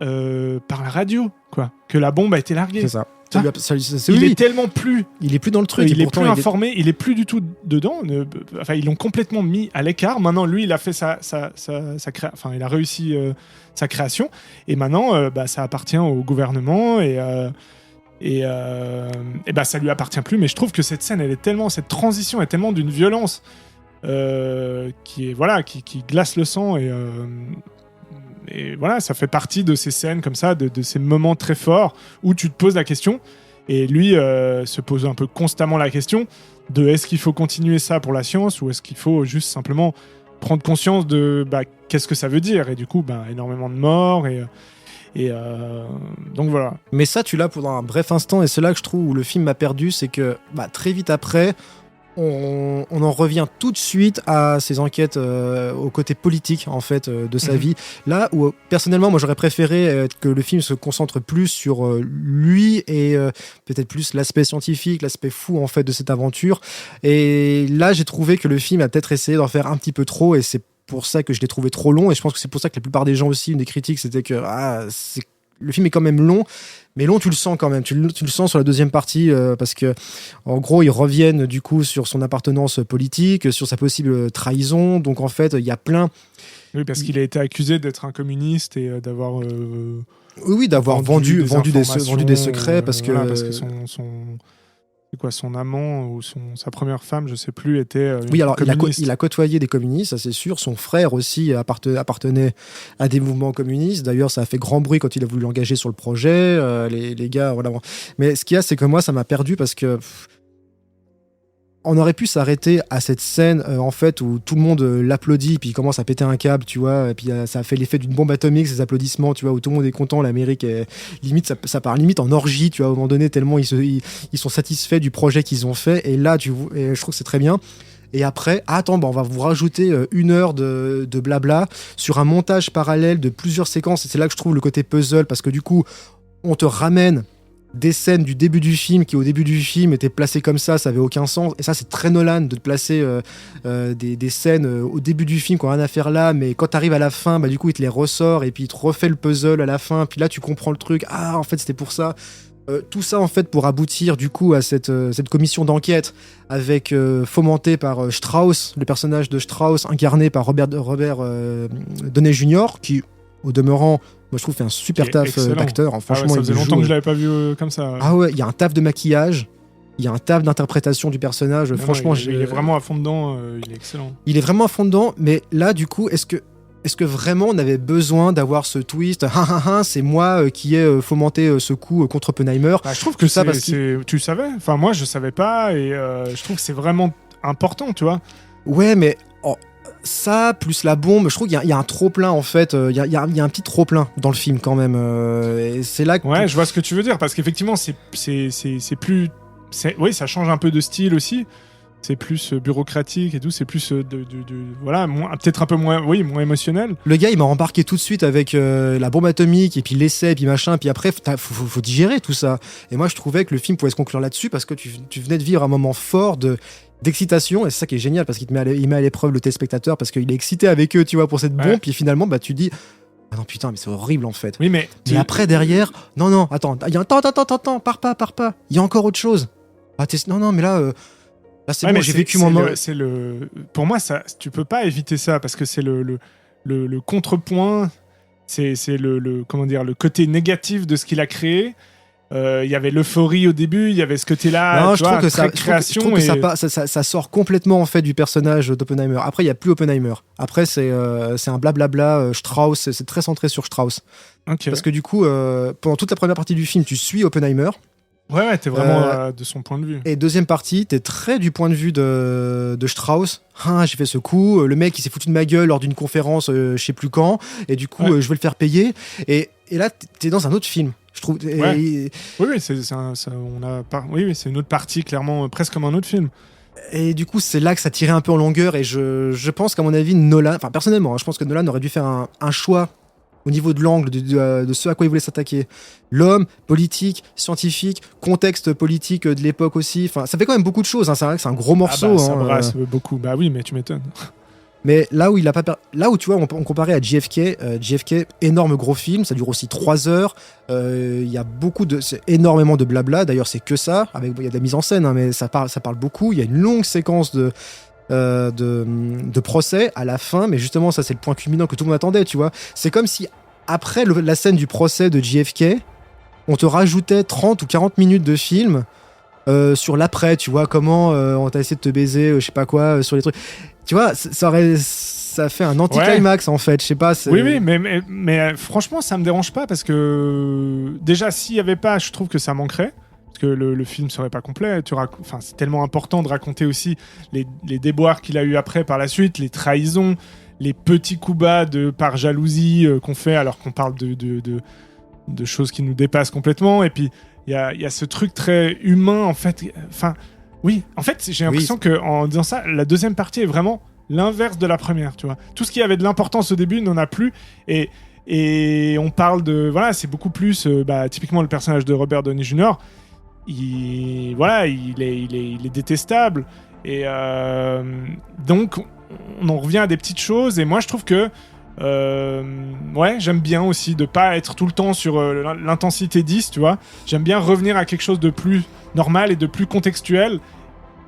par la radio, quoi, que la bombe a été larguée. C'est ça. Il est tellement plus... Il est plus dans le truc. Il est plus informé, il est plus du tout dedans. Ils l'ont complètement mis à l'écart. Maintenant, lui, il a fait il a réussi sa création. Et maintenant, ça appartient au gouvernement et ça lui appartient plus. Mais je trouve que cette scène, cette transition est tellement d'une violence qui glace le sang et voilà, ça fait partie de ces scènes comme ça, de ces moments très forts où tu te poses la question, et lui se pose un peu constamment la question de est-ce qu'il faut continuer ça pour la science ou est-ce qu'il faut juste simplement prendre conscience de qu'est-ce que ça veut dire, et du coup énormément de morts et donc voilà. Mais ça, tu l'as pendant un bref instant, et c'est là que je trouve où le film m'a perdu, c'est que très vite après, on en revient tout de suite à ses enquêtes au côté politique en fait de sa vie. Là où personnellement, moi j'aurais préféré que le film se concentre plus sur lui et peut-être plus l'aspect scientifique, l'aspect fou en fait de cette aventure. Et là, j'ai trouvé que le film a peut-être essayé d'en faire un petit peu trop, et c'est pour ça que je l'ai trouvé trop long. Et je pense que c'est pour ça que la plupart des gens aussi, une des critiques, c'était que le film est quand même long. Mais long, tu le sens quand même. Tu le sens sur la deuxième partie parce que, en gros, ils reviennent du coup sur son appartenance politique, sur sa possible trahison. Donc, en fait, il y a plein. Oui, parce qu'il a été accusé d'être un communiste et d'avoir. Oui, d'avoir vendu des secrets parce que. Voilà, parce que c'est quoi, son amant ou sa première femme, je sais plus, était oui, alors communiste. il a côtoyé des communistes, ça c'est sûr. Son frère aussi appartenait à des mouvements communistes. D'ailleurs, ça a fait grand bruit quand il a voulu l'engager sur le projet. Les gars, voilà. Mais ce qu'il y a, c'est que moi, ça m'a perdu parce que on aurait pu s'arrêter à cette scène en fait où tout le monde l'applaudit, puis il commence à péter un câble, tu vois, et puis ça a fait l'effet d'une bombe atomique, ces applaudissements, tu vois, où tout le monde est content. L'Amérique est limite, ça part limite en orgie, tu vois, à un moment donné, tellement ils sont satisfaits du projet qu'ils ont fait. Et là, et je trouve que c'est très bien. Et après, attends, on va vous rajouter 1 heure de blabla sur un montage parallèle de plusieurs séquences. Et c'est là que je trouve le côté puzzle, parce que du coup, on te ramène des scènes du début du film qui au début du film étaient placées comme ça avait aucun sens, et ça c'est très Nolan de te placer des scènes au début du film qui n'ont rien à faire là, mais quand t'arrives à la fin, bah du coup il te les ressort et puis il te refait le puzzle à la fin, puis là tu comprends le truc, en fait c'était pour ça. Tout ça en fait pour aboutir du coup à cette commission d'enquête avec fomentée par Strauss, le personnage de Strauss incarné par Robert Downey Jr. qui au demeurant, moi je trouve fait un super taf d'acteur. Franchement, ça faisait longtemps que je l'avais pas vu comme ça. Ah ouais, il y a un taf de maquillage, il y a un taf d'interprétation du personnage. Franchement, il est vraiment à fond dedans. Il est excellent. Il est vraiment à fond dedans, mais là du coup, est-ce que vraiment on avait besoin d'avoir ce twist? C'est moi qui ai fomenté ce coup contre Oppenheimer. Je trouve que ça, tu savais. Enfin, moi je savais pas, et je trouve que c'est vraiment important, tu vois. Ouais, mais ça, plus la bombe, je trouve qu'il y a un trop-plein en fait. Il y a un petit trop-plein dans le film quand même. Et c'est là que. Ouais, je vois ce que tu veux dire, parce qu'effectivement, c'est plus. Oui, ça change un peu de style aussi. C'est plus bureaucratique et tout, c'est plus voilà, peut-être un peu moins émotionnel. Le gars, il m'a embarqué tout de suite avec la bombe atomique et puis l'essai et puis machin, puis après faut digérer tout ça. Et moi je trouvais que le film pouvait se conclure là-dessus parce que tu venais de vivre un moment fort d'excitation, et c'est ça qui est génial parce qu'il met à l'épreuve le téléspectateur parce qu'il est excité avec eux, tu vois, pour cette bombe, puis finalement bah tu dis ah non putain, mais c'est horrible en fait. Oui, mais après derrière, non, attends, pars pas, il y a encore autre chose. Non mais là c'est bon, j'ai vécu mon moment. Pour moi, ça, tu peux pas éviter ça parce que c'est le contrepoint, c'est comment dire, le côté négatif de ce qu'il a créé. Il y avait l'euphorie au début, il y avait ce côté-là. Non, je trouve que ça sort complètement en fait du personnage d'Oppenheimer. Après, il y a plus Oppenheimer. Après, c'est un blablabla Strauss. C'est très centré sur Strauss. Okay. Parce que du coup, pendant toute la première partie du film, tu suis Oppenheimer. Ouais, t'es vraiment de son point de vue. Et deuxième partie, t'es très du point de vue de Strauss. J'ai fait ce coup, le mec il s'est foutu de ma gueule lors d'une conférence, je sais plus quand, et du coup je vais le faire payer. Et là, t'es dans un autre film, je trouve. Oui, c'est une autre partie, clairement, presque comme un autre film. Et du coup, c'est là que ça tirait un peu en longueur, et je pense qu'à mon avis, Nolan, enfin personnellement, je pense que Nolan aurait dû faire un choix au niveau de l'angle de ce à quoi il voulait s'attaquer. L'homme, politique, scientifique, contexte politique de l'époque aussi. Enfin, ça fait quand même beaucoup de choses. C'est vrai que c'est un gros morceau. Ça brasse beaucoup. Bah oui, mais tu m'étonnes. Mais là où tu vois, on comparait à JFK, énorme gros film, ça dure aussi 3 heures. Il y a c'est énormément de blabla. D'ailleurs, c'est que ça. Il y a de la mise en scène, mais ça parle beaucoup. Il y a une longue séquence de procès à la fin, mais justement ça c'est le point culminant que tout le monde attendait, tu vois. C'est comme si après la scène du procès de JFK, on te rajoutait 30 ou 40 minutes de film sur l'après, tu vois, comment on t'a essayé de te baiser, je sais pas quoi, sur les trucs, tu vois, ça fait un anti-climax en fait, je sais pas. Oui, mais franchement ça me dérange pas parce que déjà s'il y avait pas, je trouve que ça manquerait. Parce que le film serait pas complet. C'est tellement important de raconter aussi les déboires qu'il a eu après par la suite, les trahisons, les petits coups bas par jalousie qu'on fait alors qu'on parle de choses qui nous dépassent complètement. Et puis il y a ce truc très humain en fait. Enfin, Oui, en fait, j'ai l'impression que en disant ça, la deuxième partie est vraiment l'inverse de la première, tu vois. Tout ce qui avait de l'importance au début n'en a plus, et on parle de... Voilà, c'est beaucoup plus... typiquement, le personnage de Robert Downey Jr., il est détestable, et donc, on en revient à des petites choses, et moi, je trouve que j'aime bien aussi de pas être tout le temps sur l'intensité 10, tu vois. J'aime bien revenir à quelque chose de plus normal et de plus contextuel,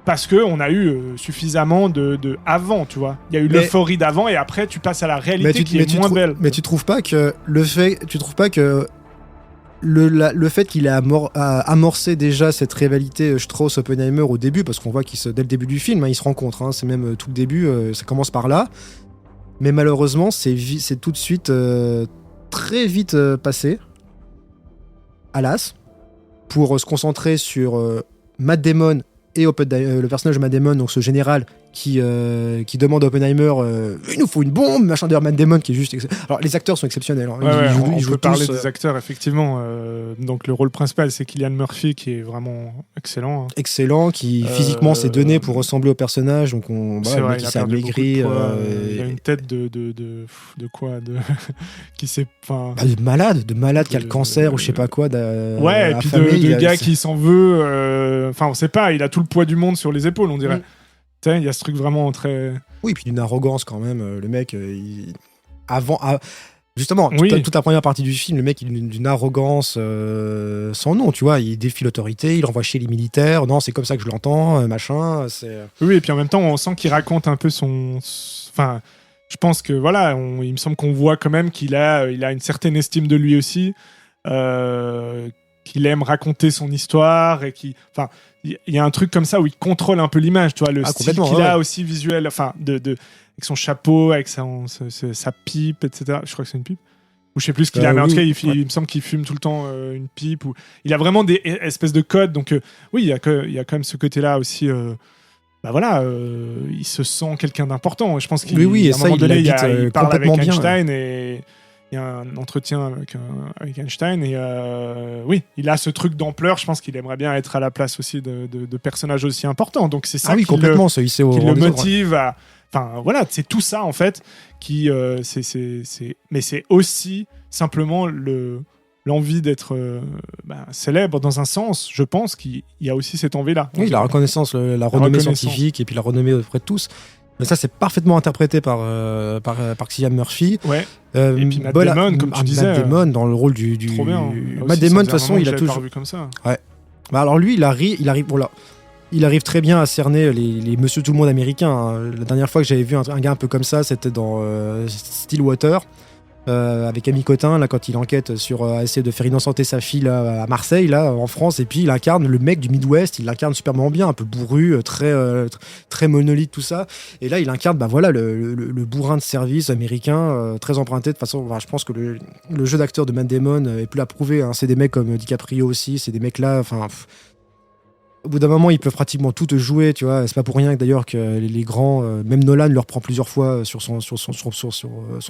parce que on a eu suffisamment de avant, tu vois. Il y a eu l'euphorie d'avant, et après tu passes à la réalité qui est moins belle. Mais tu trouves pas que le fait qu'il a amorcé déjà cette rivalité Strauss-Oppenheimer au début, parce qu'on voit dès le début du film, ils se rencontrent, hein, c'est même tout le début, ça commence par là. Mais malheureusement, c'est tout de suite très vite passé à l'as pour se concentrer sur Matt Damon et le personnage de Matt Damon, donc ce général qui demande à Oppenheimer il nous faut une bombe, machin. D'ailleurs, Matt Damon qui est juste alors les acteurs sont exceptionnels, hein. On peut parler tous, des acteurs effectivement. Donc le rôle principal, c'est Cillian Murphy, qui est vraiment excellent, hein. Excellent, qui physiquement s'est donné pour ressembler au personnage, donc c'est vrai, il s'est amaigri, il a une tête de quoi, qui s'est de malade qui a le cancer ou je sais pas quoi, et puis de gars qui s'en veut, on sait pas, il a tout le poids du monde sur les épaules, on dirait. Il y a ce truc vraiment très... Oui, puis d'une arrogance quand même. Le mec, justement, toute la première partie du film, le mec, il est d'une arrogance sans nom, tu vois. Il défie l'autorité, il renvoie chez les militaires. Non, c'est comme ça que je l'entends, machin. Oui, et puis en même temps, on sent qu'il raconte un peu son... Enfin, je pense que, voilà, il me semble qu'on voit quand même qu'il a une certaine estime de lui aussi, qu'il aime raconter son histoire, et il y a un truc comme ça où il contrôle un peu l'image, tu vois, le style qu'il a aussi visuel, avec son chapeau, avec sa pipe, etc. Je crois que c'est une pipe. Ou je sais plus ce qu'il a, mais en tout cas, il me semble qu'il fume tout le temps une pipe. Il a vraiment des espèces de codes. Donc, il y a quand même ce côté-là aussi. Il se sent quelqu'un d'important. Je pense qu'à un moment donné, il parle avec Einstein, et il y a un entretien avec Einstein, et il a ce truc d'ampleur. Je pense qu'il aimerait bien être à la place aussi de personnages aussi importants. Donc c'est ça qui le motive à... Enfin voilà, c'est tout ça en fait qui mais c'est aussi simplement l'envie d'être célèbre dans un sens. Je pense qu'il y a aussi cette envie-là. Oui, la reconnaissance, la renommée scientifique, et puis la renommée auprès de tous. Mais ça, c'est parfaitement interprété par Cillian Murphy. Ouais. Et puis Matt Damon, comme tu disais. Matt Damon dans le rôle du... Trop bien. Matt Damon, de toute façon, il a toujours... pas revu comme ça. Ouais. Alors lui, il arrive très bien à cerner les Monsieur Tout le Monde américains, hein. La dernière fois que j'avais vu un gars un peu comme ça, c'était dans Stillwater, avec Ami Cotin, là, quand il enquête sur essayer de faire innocenter sa fille là, à Marseille, là, en France, et puis il incarne le mec du Midwest, il l'incarne superbement bien, un peu bourru, très monolithe, tout ça. Et là, il incarne le bourrin de service américain, très emprunté. De toute façon, je pense que le jeu d'acteur de Matt Damon est plus à prouver, hein. C'est des mecs comme DiCaprio aussi, c'est des mecs là, au bout d'un moment, ils peuvent pratiquement tout te jouer, tu vois. C'est pas pour rien que d'ailleurs que les grands, même Nolan le reprend plusieurs fois sur son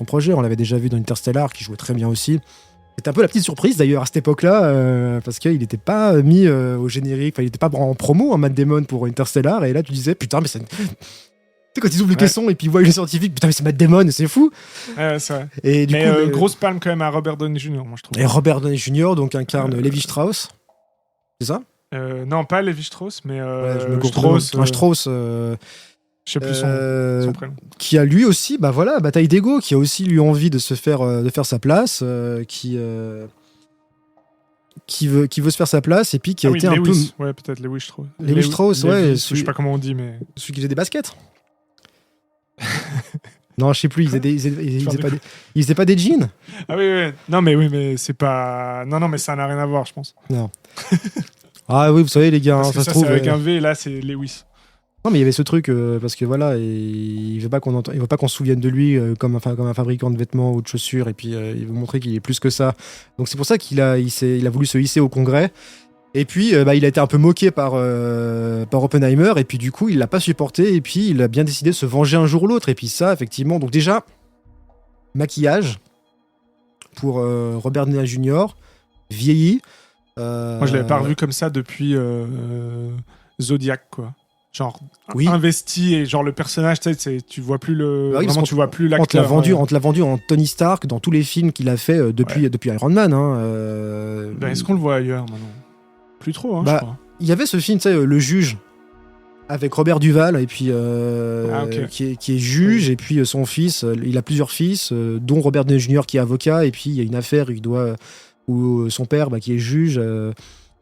projet. On l'avait déjà vu dans Interstellar, qui jouait très bien aussi. C'était un peu la petite surprise d'ailleurs à cette époque-là, parce qu'il n'était pas mis au générique, il n'était pas en promo, Matt Damon, pour Interstellar. Et là, tu disais, putain, mais c'est... Tu sais, quand ils ouvrent le caisson et puis ils voient les scientifiques, putain, mais c'est Matt Damon, c'est fou. Ouais, c'est vrai. Et du coup, grosse palme quand même à Robert Downey Jr., moi je trouve. Et Robert Downey Jr. donc incarne Levi Strauss, c'est ça? Non, pas Levi Strauss, mais Strauss. Je sais plus son prénom. Qui a lui aussi, bataille d'ego, qui a aussi lui envie de faire sa place, qui veut se faire sa place, et puis qui a été Lewis. Ouais, peut-être Levi Strauss. Levi Strauss, ouais. Je sais pas comment on dit, mais celui qui faisait des baskets. Non, je sais plus, ils faisaient pas des jeans. Ah oui. Non, mais c'est pas... Non, mais ça n'a rien à voir, je pense. Non. Ah oui, vous savez, les gars, parce que ça se trouve... c'est avec un V, et là, c'est Lewis. Non, mais il y avait ce truc, parce que voilà, il veut pas qu'on se souvienne de lui comme un fabricant de vêtements ou de chaussures, et puis il veut montrer qu'il est plus que ça. Donc c'est pour ça qu'il a voulu se hisser au Congrès. Et puis, il a été un peu moqué par Oppenheimer, et puis du coup, il l'a pas supporté, et puis il a bien décidé de se venger un jour ou l'autre. Et puis ça, effectivement, donc déjà, maquillage pour Robert Downey Jr., vieilli. Moi, je l'avais pas revu comme ça depuis Zodiac, quoi. Genre, Oui. investi, et genre le personnage, tu vois plus le. Bah oui, vraiment, parce tu vois plus On te l'acteur. l'a vendu en Tony Stark dans tous les films qu'il a fait depuis Iron Man. Hein, Ben, est-ce qu'on le voit ailleurs maintenant? Plus trop, hein, Bah, je crois. il y avait ce film, tu sais, Le Juge, avec Robert Duval, et puis Ok. qui est juge, et puis son fils, il a plusieurs fils, dont Robert Downey Jr. qui est avocat, et puis il y a une affaire où son père, qui est juge,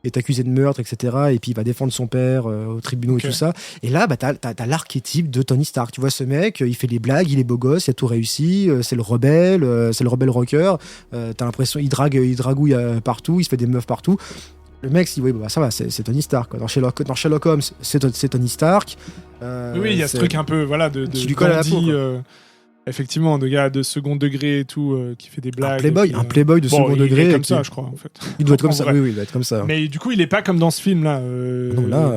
est accusé de meurtre, etc. Et puis il va défendre son père au tribunal Ok. et tout ça. Et là, t'as l'archétype de Tony Stark. Tu vois ce mec, il fait des blagues, il est beau gosse, il a tout réussi, c'est le rebelle rocker. T'as l'impression, il dragouille partout, il se fait des meufs partout. Le mec, oui, ça va, c'est Tony Stark, quoi. Dans Sherlock Holmes, c'est Tony Stark. Oui, il y a ce truc un peu, voilà, de qui lui colle à la peau, dandy, quoi. effectivement, de gars de second degré et tout, qui fait des blagues. Un playboy de second il degré. est comme qui- ça, je crois, en fait. Il doit être comme En ça. vrai. Oui, il doit être comme ça. Mais du coup, il est pas comme dans ce film-là. Non, là,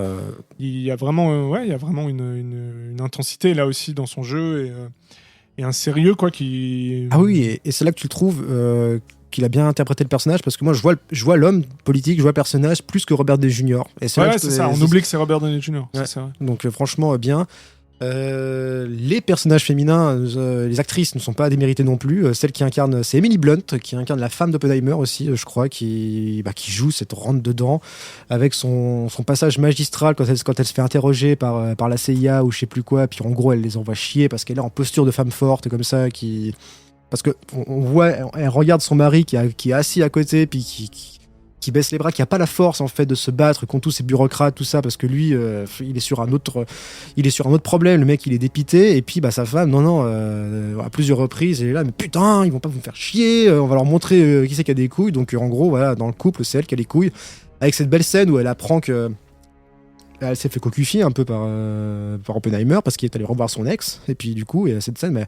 Il y a vraiment, il y a vraiment une intensité là aussi dans son jeu et un sérieux, quoi, qui. ah oui, et c'est là que tu le trouves qu'il a bien interprété le personnage, parce que moi, je vois l'homme politique, je vois le personnage plus que Robert Downey Jr. Et c'est là Ouais, que c'est ça. On oublie que c'est Robert Downey Jr. Ouais. C'est vrai. Donc franchement, bien. Les personnages féminins, les actrices ne sont pas déméritées non plus. Celle qui incarne, c'est Emily Blunt, qui incarne la femme d'Oppenheimer aussi, je crois, qui joue cette rentre dedans avec son passage magistral quand elle se fait interroger par la CIA ou je sais plus quoi. Puis en gros, elle les envoie chier parce qu'elle est en posture de femme forte comme ça, parce que on voit, elle regarde son mari qui est assis à côté, puis qui baisse les bras, qui a pas la force en fait de se battre contre tous ces bureaucrates, tout ça, parce que lui, il est sur un autre problème. Le mec, il est dépité, et puis sa femme, à plusieurs reprises, elle est là, mais putain, ils vont pas vous faire chier, on va leur montrer qui c'est qui a des couilles. Donc en gros, voilà, dans le couple, c'est elle qui a les couilles, avec cette belle scène où elle apprend que elle s'est fait cocufier un peu par Oppenheimer parce qu'il est allé revoir son ex, et puis du coup, il y a cette scène, mais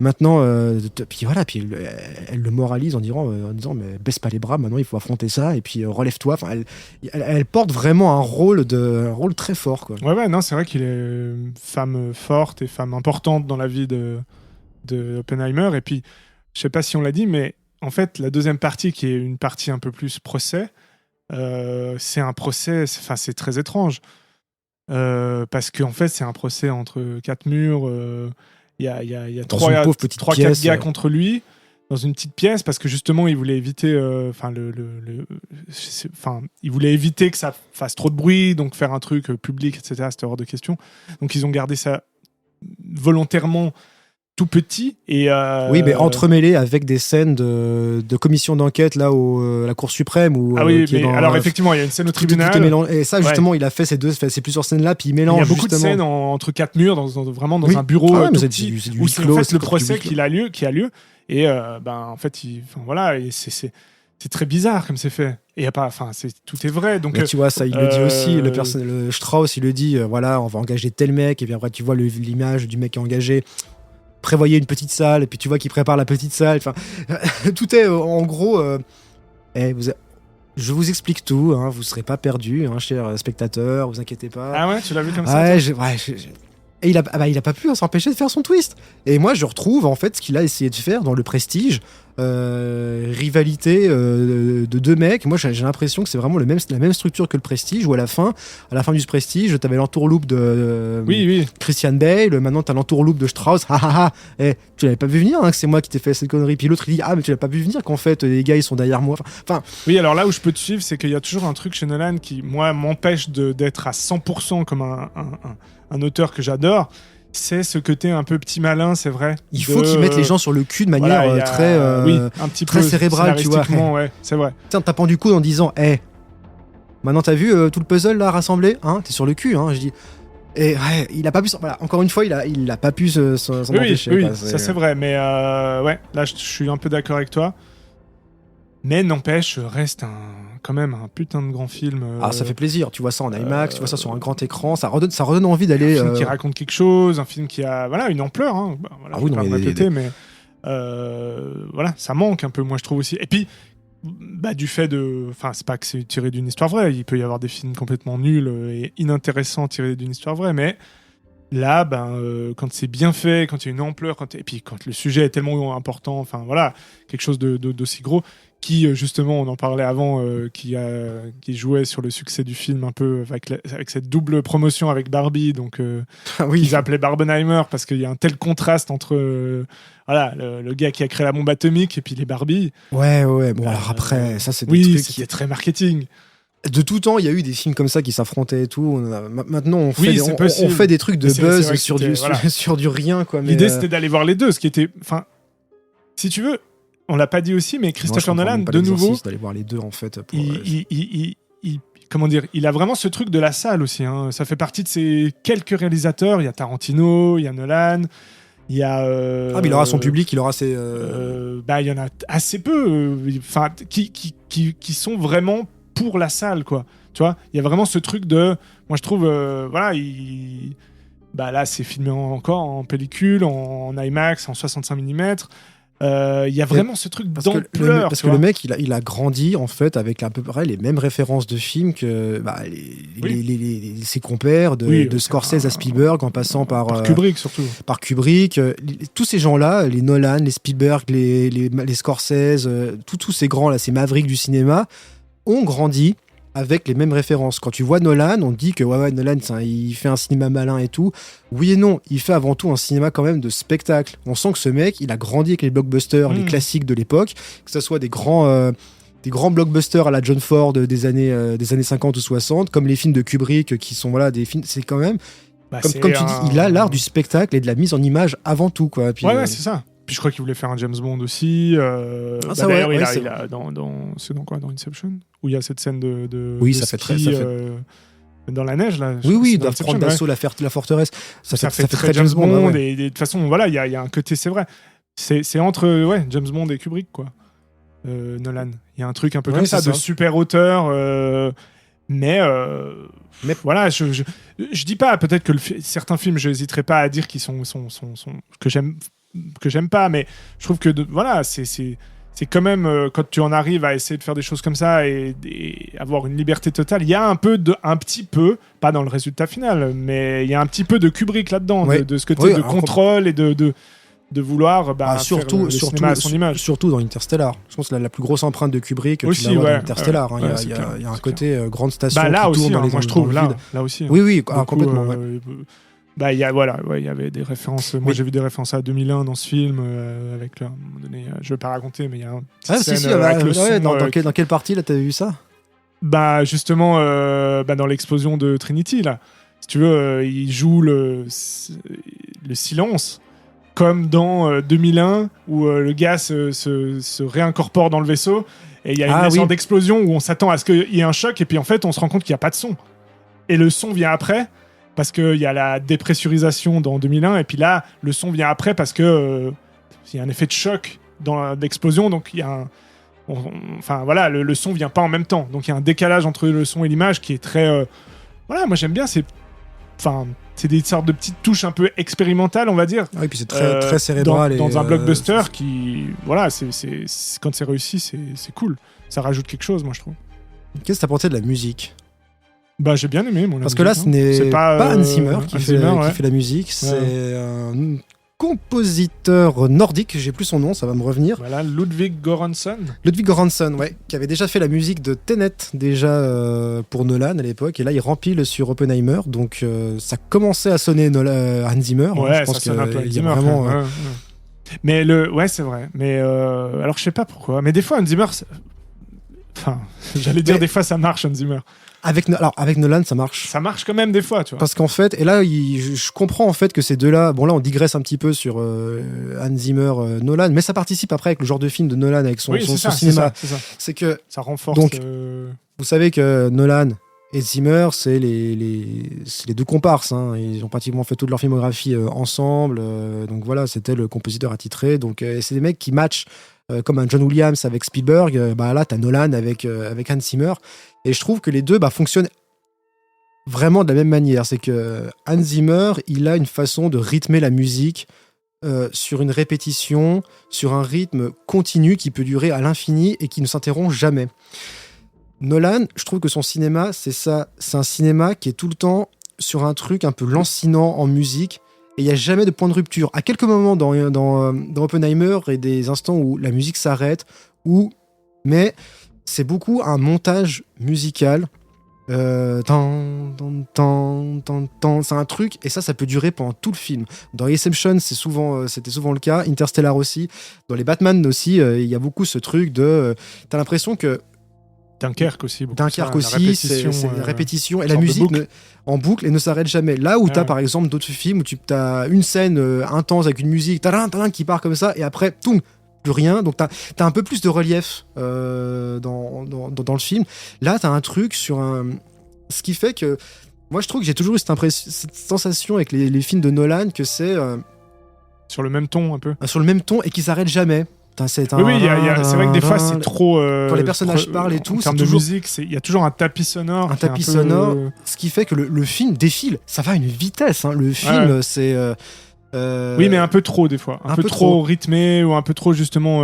maintenant, puis voilà, puis elle le moralise en disant mais baisse pas les bras, maintenant il faut affronter ça, et puis relève-toi. Enfin, elle porte vraiment un rôle très fort, quoi. Ouais, non, c'est vrai qu'il est une femme forte et femme importante dans la vie de Oppenheimer. Et puis, je sais pas si on l'a dit, mais en fait, la deuxième partie, qui est une partie un peu plus procès, c'est un procès, c'est très étrange. Parce qu'en fait, c'est un procès entre quatre murs. Il y a Dans une pauvre petite 3-4 pièce, gars contre lui, dans une petite pièce, parce que justement, il voulait éviter, il voulait éviter que ça fasse trop de bruit, donc faire un truc public, etc. C'était hors de question. Donc, ils ont gardé ça volontairement tout petit. Et, oui, mais entremêlé avec des scènes de commission d'enquête là à la Cour suprême. Ah oui, mais alors effectivement, il y a une scène au tribunal. Tout est mélangé. Et ça, justement, il a fait ces plusieurs scènes-là, puis il mélange. Il y a beaucoup justement de scènes entre quatre murs, vraiment dans Oui. un bureau Ah ouais, mais tout c'est petit, du où huis c'est clos, en fait c'est le du procès huis clos. qui a lieu. Et en fait, voilà, et c'est très bizarre comme c'est fait. Et y a pas, tout est vrai. Donc mais tu vois, ça, il le dit aussi. Le Strauss, il le dit. Voilà, on va engager tel mec. Et puis après, tu vois l'image du mec qui est engagé. Prévoyez une petite salle. Et puis tu vois qu'il prépare la petite salle. Enfin, tout est en gros. Je vous explique tout. Hein, vous serez pas perdu, hein, chers spectateurs. Vous inquiétez pas. ah ouais, tu l'as vu comme ça. Ouais, toi Et il a pas pu s'empêcher de faire son twist. Et moi, je retrouve en fait ce qu'il a essayé de faire dans Le Prestige. Rivalité de deux mecs. Moi, j'ai l'impression que c'est vraiment la même structure que Le Prestige, où à la fin du Prestige, t'avais l'entourloupe de oui. Christian Bale. Maintenant, t'as l'entourloupe de Strauss. Tu l'avais pas vu venir, hein, que c'est moi qui t'ai fait cette connerie. Puis l'autre, il dit mais tu l'as pas vu venir qu'en fait les gars ils sont derrière moi. Enfin, Oui, alors là où je peux te suivre, c'est qu'il y a toujours un truc chez Nolan qui, moi, m'empêche d'être à 100% comme un auteur que j'adore. C'est ce côté un peu petit malin, c'est vrai. il faut qu'ils mettent les gens sur le cul de manière Voilà, il y a- très un petit très peu cérébrale, tu vois. scénaristiquement, ouais, c'est vrai. en tapant du coude en disant maintenant t'as vu tout le puzzle là rassemblé, hein, t'es sur le cul, hein, je dis. Et ouais, il a pas pu voilà, encore une fois il a pas pu s'en empêcher, Oui, quoi, ça c'est vrai, mais ouais, là je suis un peu d'accord avec toi. Mais n'empêche, reste quand même un putain de grand film. ça fait plaisir, tu vois ça en IMAX, tu vois ça sur un grand écran, ça redonne envie d'aller un film qui raconte quelque chose, un film qui a une ampleur. Hein. Voilà, Ah je oui, vais non, pas me mais répéter, mais voilà, ça manque un peu, moi je trouve aussi. Et puis, du fait de, c'est pas que c'est tiré d'une histoire vraie. Il peut y avoir des films complètement nuls et inintéressants tirés d'une histoire vraie, mais Là, quand c'est bien fait, quand il y a une ampleur, et puis quand le sujet est tellement important, enfin voilà, quelque chose d'aussi gros, qui justement, on en parlait avant, qui jouait sur le succès du film un peu avec cette double promotion avec Barbie, donc ils appelaient Barbenheimer parce qu'il y a un tel contraste entre voilà, le gars qui a créé la bombe atomique et puis les Barbie. Ouais. Bon, alors après, ça, c'est des oui, trucs qui est très marketing. De tout temps, il y a eu des films comme ça qui s'affrontaient et tout. Maintenant, on c'est fait des trucs de c'est buzz vrai sur du rien, quoi. Mais l'idée, c'était d'aller voir les deux, ce qui était... Enfin, si tu veux, on l'a pas dit aussi, mais Christopher Nolan, de nouveau... d'aller voir les deux, en fait. Comment dire, il a vraiment ce truc de la salle aussi. Hein. Ça fait partie de ces quelques réalisateurs. Il y a Tarantino, il y a Nolan... Il y a, mais il aura son public, il aura ses... il y en a assez peu qui sont vraiment pour la salle, quoi. Tu vois, il y a vraiment ce truc de... Moi, je trouve... là, c'est filmé encore en pellicule, en IMAX, en 65 mm. Il y a vraiment ce truc d'ampleur. Parce que le mec, il a grandi, en fait, avec à peu près les mêmes références de films que ses compères, de Scorsese à Spielberg, en passant par Kubrick, surtout. Par Kubrick. Tous ces gens-là, les Nolan, les Spielberg, les Scorsese, tous ces grands-là, ces mavericks du cinéma, ont grandi avec les mêmes références. Quand tu vois Nolan, on dit que Nolan, il fait un cinéma malin et tout. Oui et non, il fait avant tout un cinéma quand même de spectacle. On sent que ce mec, il a grandi avec les blockbusters, les classiques de l'époque, que ce soit des grands blockbusters à la John Ford des années 50 ou 60, comme les films de Kubrick, qui sont des films, c'est quand même... comme tu dis, il a l'art du spectacle et de la mise en image avant tout, quoi. Puis, c'est ça. Puis je crois qu'il voulait faire un James Bond aussi. C'est dans quoi, dans Inception, où il y a cette scène de ça ski, fait dans la neige là. Oui, de prendre d'assaut la forteresse. Ça fait très James Bond. Et de toute façon, voilà, il y a un côté, c'est vrai. C'est entre James Bond et Kubrick, quoi. Nolan. Il y a un truc un peu comme ça, de super auteur. Mais voilà, je dis pas, peut-être que certains films, je n'hésiterai pas à dire qu'ils sont que j'aime pas, mais je trouve que c'est quand même quand tu en arrives à essayer de faire des choses comme ça et avoir une liberté totale, il y a un petit peu, pas dans le résultat final, mais il y a un petit peu de Kubrick là-dedans, de ce côté de contrôle et de vouloir surtout faire le cinéma à son image. Surtout dans Interstellar. Je pense que la plus grosse empreinte de Kubrick, aussi, tu la vois dans Interstellar. Il y a un côté grande station là qui aussi, tourne dans les moi je trouve là aussi. Oui, complètement. Il y avait des références. Moi, j'ai vu des références à 2001 dans ce film, avec à un moment donné, je vais pas raconter, mais il y a une petite scène avec le son. Dans quelle partie là t'avais vu ça? Justement, dans l'explosion de Trinity là. Si tu veux, il joue le silence, comme dans 2001 où le gars se réincorpore dans le vaisseau et il y a une sorte d'explosion où on s'attend à ce qu'il y ait un choc et puis en fait on se rend compte qu'il n'y a pas de son. Et le son vient après. Parce qu'il y a la dépressurisation dans 2001, et puis là, le son vient après parce que il y a un effet de choc dans l'explosion, donc il y a le son vient pas en même temps, donc il y a un décalage entre le son et l'image qui est très... moi j'aime bien, c'est des sortes de petites touches un peu expérimentales, on va dire. Oui, puis c'est très cérébral. Dans un blockbuster qui... Voilà, quand c'est réussi, c'est cool. Ça rajoute quelque chose, moi je trouve. Qu'est-ce que t'as pensé de la musique ? J'ai bien aimé. Parce que là, ce n'est pas Hans Zimmer qui fait la musique, c'est un compositeur nordique, j'ai plus son nom, ça va me revenir. Voilà, Ludwig Göransson. Ludwig Göransson, qui avait déjà fait la musique de Tenet, pour Nolan à l'époque, et là il rempile sur Oppenheimer, donc ça commençait à sonner Hans Zimmer. Ouais, je pense ça sonne un peu Hans Zimmer. Vraiment, Mais c'est vrai. Mais alors je sais pas pourquoi, mais des fois Hans Zimmer... j'allais dire des fois ça marche Hans Zimmer. Avec Nolan, ça marche. Ça marche quand même des fois, tu vois. Parce qu'en fait, et là, je comprends en fait que ces deux-là, bon là, on digresse un petit peu sur Hans Zimmer, Nolan, mais ça participe après avec le genre de film de Nolan, avec son cinéma. C'est que ça renforce. Donc, vous savez que Nolan et Zimmer, c'est les deux comparses. Hein. Ils ont pratiquement fait toute leur filmographie ensemble. Donc voilà, c'était le compositeur attitré. Donc c'est des mecs qui matchent. Comme un John Williams avec Spielberg, là t'as Nolan avec Hans Zimmer, et je trouve que les deux fonctionnent vraiment de la même manière. C'est que Hans Zimmer, il a une façon de rythmer la musique sur une répétition, sur un rythme continu qui peut durer à l'infini et qui ne s'interrompt jamais. Nolan, je trouve que son cinéma, c'est ça, c'est un cinéma qui est tout le temps sur un truc un peu lancinant en musique. Et il n'y a jamais de point de rupture. À quelques moments dans Oppenheimer, il y a des instants où la musique s'arrête, mais c'est beaucoup un montage musical. C'est un truc, et ça peut durer pendant tout le film. Dans Inception, c'était souvent le cas. Interstellar aussi. Dans les Batman aussi, il y a beaucoup ce truc de. T'as l'impression que. Dunkerque aussi. Dunkerque aussi, c'est la répétition et la musique en boucle et ne s'arrête jamais. Là où t'as par exemple d'autres films où tu as une scène intense avec une musique, t'as qui part comme ça et après, toum, plus rien. Donc t'as un peu plus de relief dans le film. Là, t'as un truc sur un. Ce qui fait que. Moi, je trouve que j'ai toujours eu cette sensation avec les films de Nolan que c'est. Sur le même ton un peu. Sur le même ton et qui s'arrête jamais. Oui, c'est vrai que des fois c'est trop. Quand les personnages parlent et tout, en termes de musique, il y a toujours un tapis sonore. Ce qui fait que le film défile. Ça va à une vitesse. Hein. Le film, c'est. Oui, mais un peu trop des fois. Un peu trop rythmé ou un peu trop justement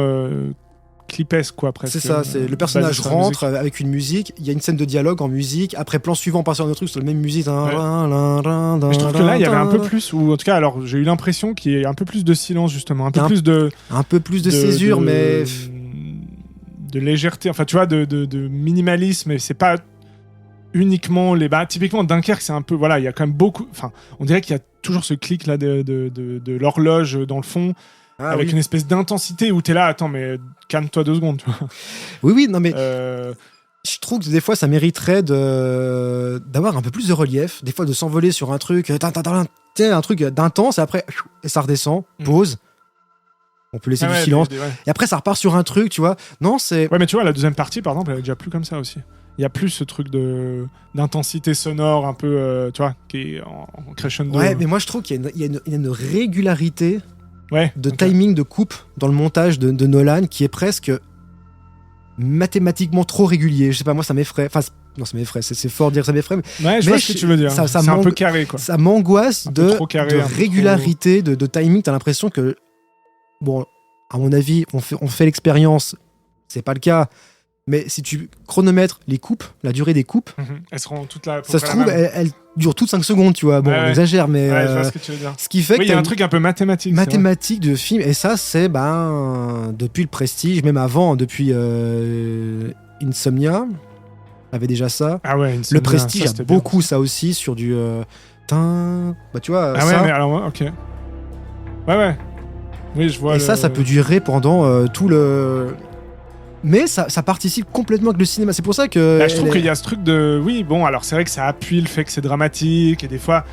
clipesque quoi presque. C'est ça. C'est le personnage rentre avec une musique. Il y a une scène de dialogue en musique. Après plan suivant, on passe sur un autre truc sur la même musique. Mais je trouve que là, il y avait un peu plus, ou en tout cas, alors j'ai eu l'impression qu'il y ait un peu plus de silence justement, un peu plus de césure, mais de légèreté. Enfin, tu vois, de minimalisme. Et c'est pas uniquement typiquement Dunkerque, c'est un peu il y a quand même beaucoup. Enfin, on dirait qu'il y a toujours ce clic là de l'horloge dans le fond. Avec une espèce d'intensité où t'es là, attends, mais calme-toi 2 secondes, tu vois. Oui, non mais je trouve que des fois ça mériterait d'avoir un peu plus de relief, des fois de s'envoler sur un truc, un truc d'intense, et après ça redescend, pause. On peut laisser du silence. Et après ça repart sur un truc, tu vois. Non, c'est. Ouais, mais tu vois, la deuxième partie, par exemple, elle est déjà plus comme ça aussi. Il y a plus ce truc d'intensité sonore un peu, tu vois, qui est en crescendo. Ouais, mais moi je trouve qu'il y a une régularité. Timing de coupe dans le montage de Nolan qui est presque mathématiquement trop régulier. Je sais pas, moi ça m'effraie. Enfin, non, ça m'effraie, c'est fort de dire que ça m'effraie. Ouais, je vois ce que tu veux dire. C'est un peu carré, quoi. Ça m'angoisse de régularité, de timing. T'as l'impression que, bon, à mon avis, on fait l'expérience. C'est pas le cas. Mais si tu chronomètres les coupes, la durée des coupes, elles seront toutes là. Ça se trouve, elles durent toutes 5 secondes, tu vois. Bon, on exagère, mais. Ouais, je vois ce que tu veux dire. Ce qui fait il y a un truc un peu mathématique. Mathématique de film. Et ça, c'est depuis le Prestige, même avant, depuis Insomnia, avait déjà ça. Ah ouais, Insomnia, le Prestige a beaucoup ça aussi, sur du. Tu vois. Ah ouais, mais alors, ok. Ouais. Oui, je vois. Et ça peut durer pendant tout le. Mais ça participe complètement avec le cinéma. C'est pour ça que. Là, je trouve qu'il y a ce truc de. Oui, bon, alors c'est vrai que ça appuie le fait que c'est dramatique. Et des fois,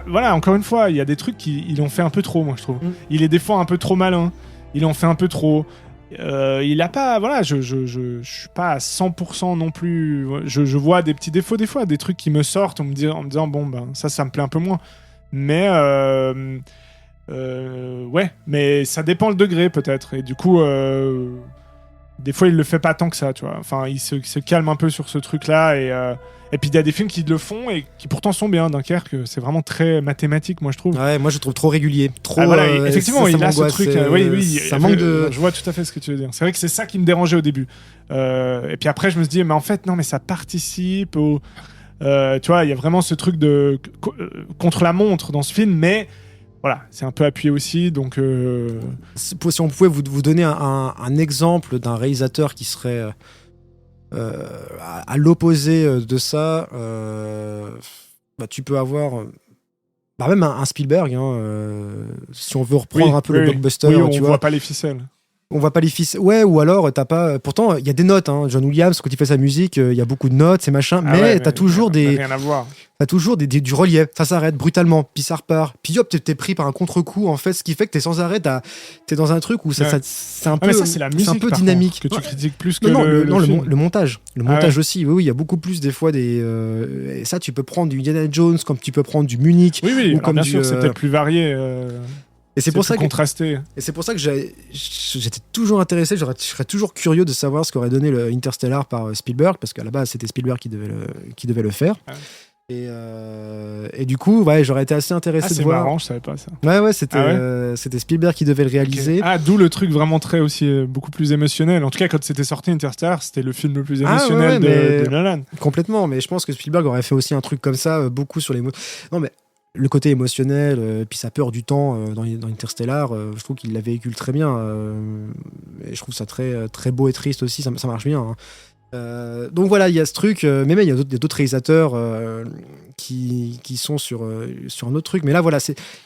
voilà, encore une fois, il y a des trucs qu'ils l'ont fait un peu trop, moi, je trouve. Il est des fois un peu trop malin. Il en fait un peu trop. Il a pas. Voilà, je suis pas à 100% non plus. Je vois des petits défauts, des fois, des trucs qui me sortent en me disant, bon, ben, ça me plaît un peu moins. Mais. Ouais, mais ça dépend le degré, peut-être. Et du coup. Des fois, il le fait pas tant que ça, tu vois. Enfin, il se calme un peu sur ce truc-là. Et puis, il y a des films qui le font et qui pourtant sont bien. Dunkerque, c'est vraiment très mathématique, moi, je trouve. Ouais, moi, je trouve trop régulier. Trop, effectivement, il a ce truc. Oui, ça manque de. Je vois tout à fait ce que tu veux dire. C'est vrai que c'est ça qui me dérangeait au début. Et puis après, je me suis dit, mais en fait, non, mais ça participe au. Tu vois, il y a vraiment ce truc de contre la montre dans ce film, mais. Voilà, c'est un peu appuyé aussi, donc... Si on pouvait vous donner un exemple d'un réalisateur qui serait à l'opposé de ça, tu peux avoir... même un Spielberg, si on veut reprendre un peu le blockbuster. Oui, on voit pas les ficelles. On voit pas les fils. Ouais, ou alors t'as pas. Pourtant, il y a des notes. John Williams, quand il fait sa musique, il y a beaucoup de notes, ces machins. Mais t'as toujours rien à voir. T'as toujours du relief. Ça s'arrête brutalement, puis ça repart. Puis hop, t'es pris par un contre-coup. En fait, ce qui fait que t'es sans arrêt. T'es dans un truc où c'est un peu. Mais ça, c'est la musique, c'est un peu dynamique. Que tu critiques plus que le montage. Le montage aussi. Oui, il y a beaucoup plus des fois des. Et ça, tu peux prendre du Indiana Jones, comme tu peux prendre du Munich. Oui, ou comme bien sûr, c'est peut-être plus varié. Et c'est pour ça contrasté. Et c'est pour ça que j'étais toujours intéressé, je serais toujours curieux de savoir ce qu'aurait donné le Interstellar par Spielberg, parce qu'à la base c'était Spielberg qui devait le faire. Et du coup, ouais, j'aurais été assez intéressé de c'est voir. marrant, je savais pas ça. Ouais, c'était Ah ouais c'était Spielberg qui devait le réaliser. Ok. D'où le truc vraiment très aussi beaucoup plus émotionnel. En tout cas, quand c'était sorti Interstellar, c'était le film le plus émotionnel de Nolan. Complètement, mais je pense que Spielberg aurait fait aussi un truc comme ça, beaucoup sur les mots. Non, mais le côté émotionnel, puis sa peur du temps dans Interstellar, je trouve qu'il la véhicule très bien. Et je trouve ça très, très beau et triste aussi, ça marche bien. Hein. Donc voilà, il y a ce truc, mais même il y a d'autres réalisateurs qui sont sur un autre truc. Mais là, voilà,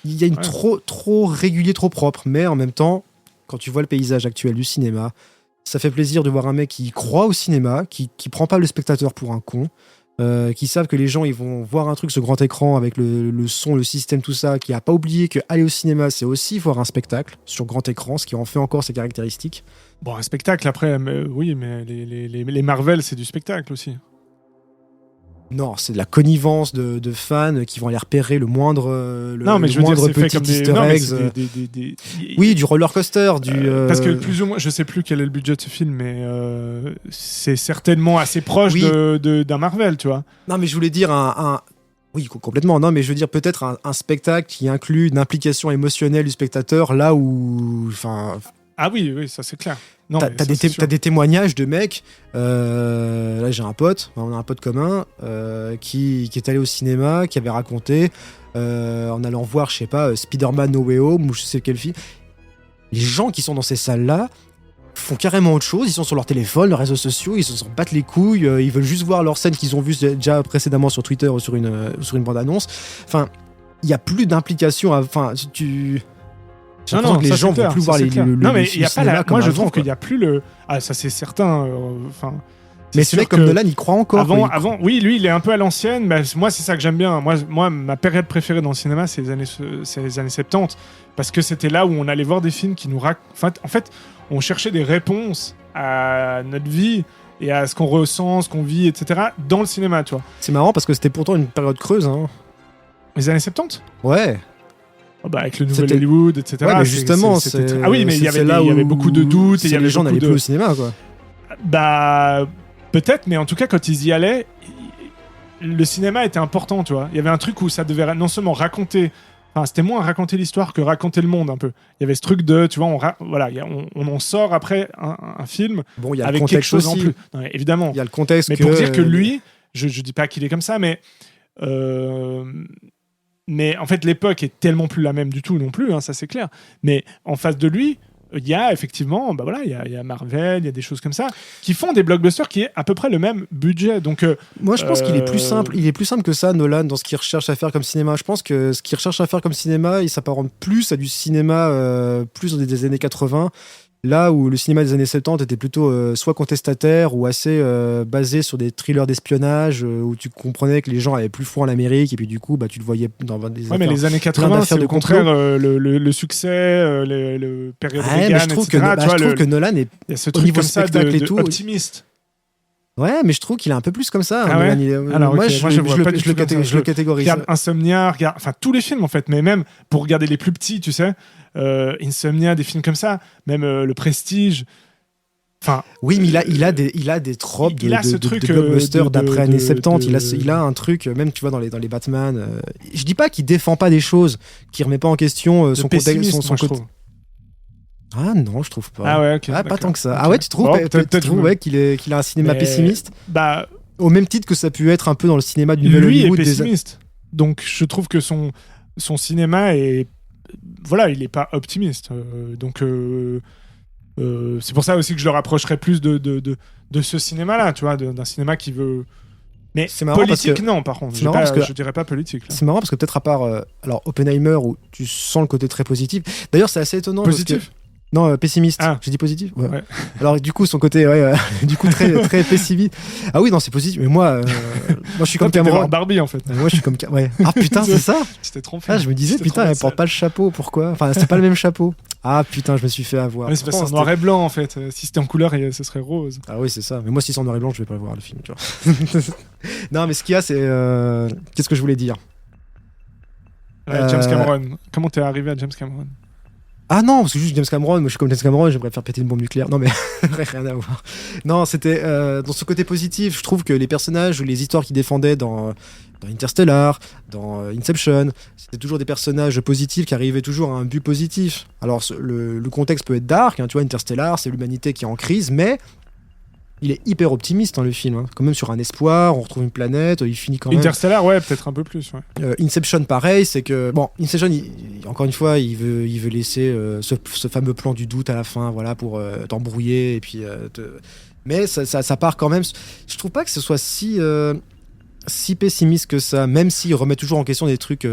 il y a une trop régulier, trop propre. Mais en même temps, quand tu vois le paysage actuel du cinéma, ça fait plaisir de voir un mec qui croit au cinéma, qui prend pas le spectateur pour un con, qui savent que les gens ils vont voir un truc sur grand écran avec le son, le système, tout ça, qui a pas oublié que aller au cinéma, c'est aussi voir un spectacle sur grand écran, ce qui en fait encore ses caractéristiques. Bon, un spectacle après, oui, mais les Marvel, c'est du spectacle aussi. Non, c'est de la connivence de fans qui vont aller repérer le moindre, non, mais je veux dire, c'est fait petit comme des easter non, mais eggs. c'est Oui, du roller coaster, parce que plus ou moins, je sais plus quel est le budget de ce film, mais c'est certainement assez proche d'un Marvel, tu vois. Non, mais je voulais dire oui, complètement. Non, mais je veux dire peut-être un spectacle qui inclut une implication émotionnelle du spectateur, là où, enfin. Ah oui, ça c'est clair. Non, t'as des témoignages de mecs. Là, j'ai un pote, on a un pote commun qui est allé au cinéma, qui avait raconté en allant voir, je sais pas, Spider-Man No Way Home ou je sais quel film. Les gens qui sont dans ces salles-là font carrément autre chose. Ils sont sur leur téléphone, leurs réseaux sociaux, ils se battent les couilles. Ils veulent juste voir leur scène qu'ils ont vue déjà précédemment sur Twitter ou sur une bande-annonce. Enfin, il y a plus d'implication. Enfin, j'ai l'impression que les gens vont plus voir les non, mais il y a pas la. Moi, je trouve qu'il y a plus le. Ah, ça c'est certain. Enfin. Mais c'est vrai que comme Nolan, il croit encore. Avant, oui, lui, il est un peu à l'ancienne. Mais moi, c'est ça que j'aime bien. Moi, ma période préférée dans le cinéma, c'est les années 70, parce que c'était là où on allait voir des films qui nous racontent. En fait, on cherchait des réponses à notre vie et à ce qu'on ressent, ce qu'on vit, etc. dans le cinéma, tu vois. C'est marrant parce que c'était pourtant une période creuse. Hein. Les années 70 ? Ouais. Avec le nouvel Hollywood, etc. Ouais, mais justement, ah oui, mais il y avait beaucoup de doutes. Les gens n'allaient plus au cinéma, quoi. Bah, peut-être, mais en tout cas, quand ils y allaient, le cinéma était important, tu vois. Il y avait un truc où ça devait non seulement raconter. Enfin, c'était moins raconter l'histoire que raconter le monde, un peu. Il y avait ce truc de, tu vois, on en sort après un film bon, y a avec quelque chose aussi. En plus. Non, évidemment. Il y a le contexte. Mais pour dire que lui, je dis pas qu'il est comme ça, mais en fait, l'époque est tellement plus la même du tout non plus, hein, ça c'est clair. Mais en face de lui, il y a effectivement, il y a Marvel, il y a des choses comme ça qui font des blockbusters qui est à peu près le même budget. Donc, moi, je pense qu'il est plus simple. Il est plus simple que ça, Nolan, dans ce qu'il recherche à faire comme cinéma. Je pense que ce qu'il recherche à faire comme cinéma, il s'apparente plus à du cinéma plus des années 80. Là où le cinéma des années 70 était plutôt soit contestataire ou assez basé sur des thrillers d'espionnage où tu comprenais que les gens avaient plus foi en l'Amérique et puis du coup tu le voyais dans des mais les années 80 c'est au contraire le succès, le période Reagan, je trouve que Nolan est au niveau spectacle et tout optimiste. Ouais, mais je trouve qu'il est un peu plus comme ça. Ah ouais. Alors, moi, je le catégorise. Regarde Insomnia, regarde, enfin tous les films en fait, mais même pour regarder les plus petits, tu sais, Insomnia, des films comme ça, même Le Prestige. Enfin. Oui, mais il a des tropes de blockbuster d'après années 70. Il a un truc, même tu vois dans les Batman. Je dis pas qu'il défend pas des choses, qu'il remet pas en question son contexte, son côté. Ah non, je trouve pas. Ah ouais, ok. Pas tant que ça. Okay. Ah ouais, tu trouves, peut-être qu'il a un cinéma pessimiste au même titre que ça a pu être un peu dans le cinéma du nouvel Hollywood. Lui est pessimiste. Donc je trouve que son cinéma est... Voilà, il est pas optimiste. C'est pour ça aussi que je le rapprocherais plus de ce cinéma-là, tu vois, d'un cinéma qui veut... Mais politique, non, par contre. Je dirais pas politique. Là. C'est marrant parce que peut-être à part alors Oppenheimer, où tu sens le côté très positif. D'ailleurs, c'est assez étonnant. Positif. Non, pessimiste. Ah. J'ai dit positif. Ouais. Ouais. Alors du coup, son côté, du coup très très pessimiste. Ah oui, non, c'est positif. Mais moi, je suis comme Cameron. Barbie en fait. Moi, je suis comme Ah putain, c'est ça. Tu t'es trompé. Ah, je me disais putain, elle porte pas le chapeau. Pourquoi ? Enfin, c'est pas le même chapeau. Ah putain, je me suis fait avoir. Mais c'est parce que c'est en noir et blanc en fait. Si c'était en couleur, ce serait rose. Ah oui, c'est ça. Mais moi, si c'est en noir et blanc, je vais pas le voir le film. Tu vois. Non, mais ce qu'il y a, c'est qu'est-ce que je voulais dire. James Cameron. Comment t'es arrivé à James Cameron ? Ah non, parce que juste James Cameron, moi je suis comme James Cameron, j'aimerais faire péter une bombe nucléaire. Non mais rien à voir. Non, c'était dans ce côté positif. Je trouve que les personnages ou les histoires qu'ils défendaient dans Interstellar, dans Inception, c'était toujours des personnages positifs qui arrivaient toujours à un but positif. Alors le contexte peut être dark, hein, tu vois, Interstellar, c'est l'humanité qui est en crise, mais il est hyper optimiste le film, hein. Quand même sur un espoir, on retrouve une planète, il finit quand même. Interstellar, ouais, peut-être un peu plus. Ouais. Inception, pareil, c'est que bon, Inception, encore une fois, il veut laisser ce fameux plan du doute à la fin, voilà, pour t'embrouiller et puis mais ça part quand même. Je trouve pas que ce soit si pessimiste que ça, même s'il remet toujours en question des trucs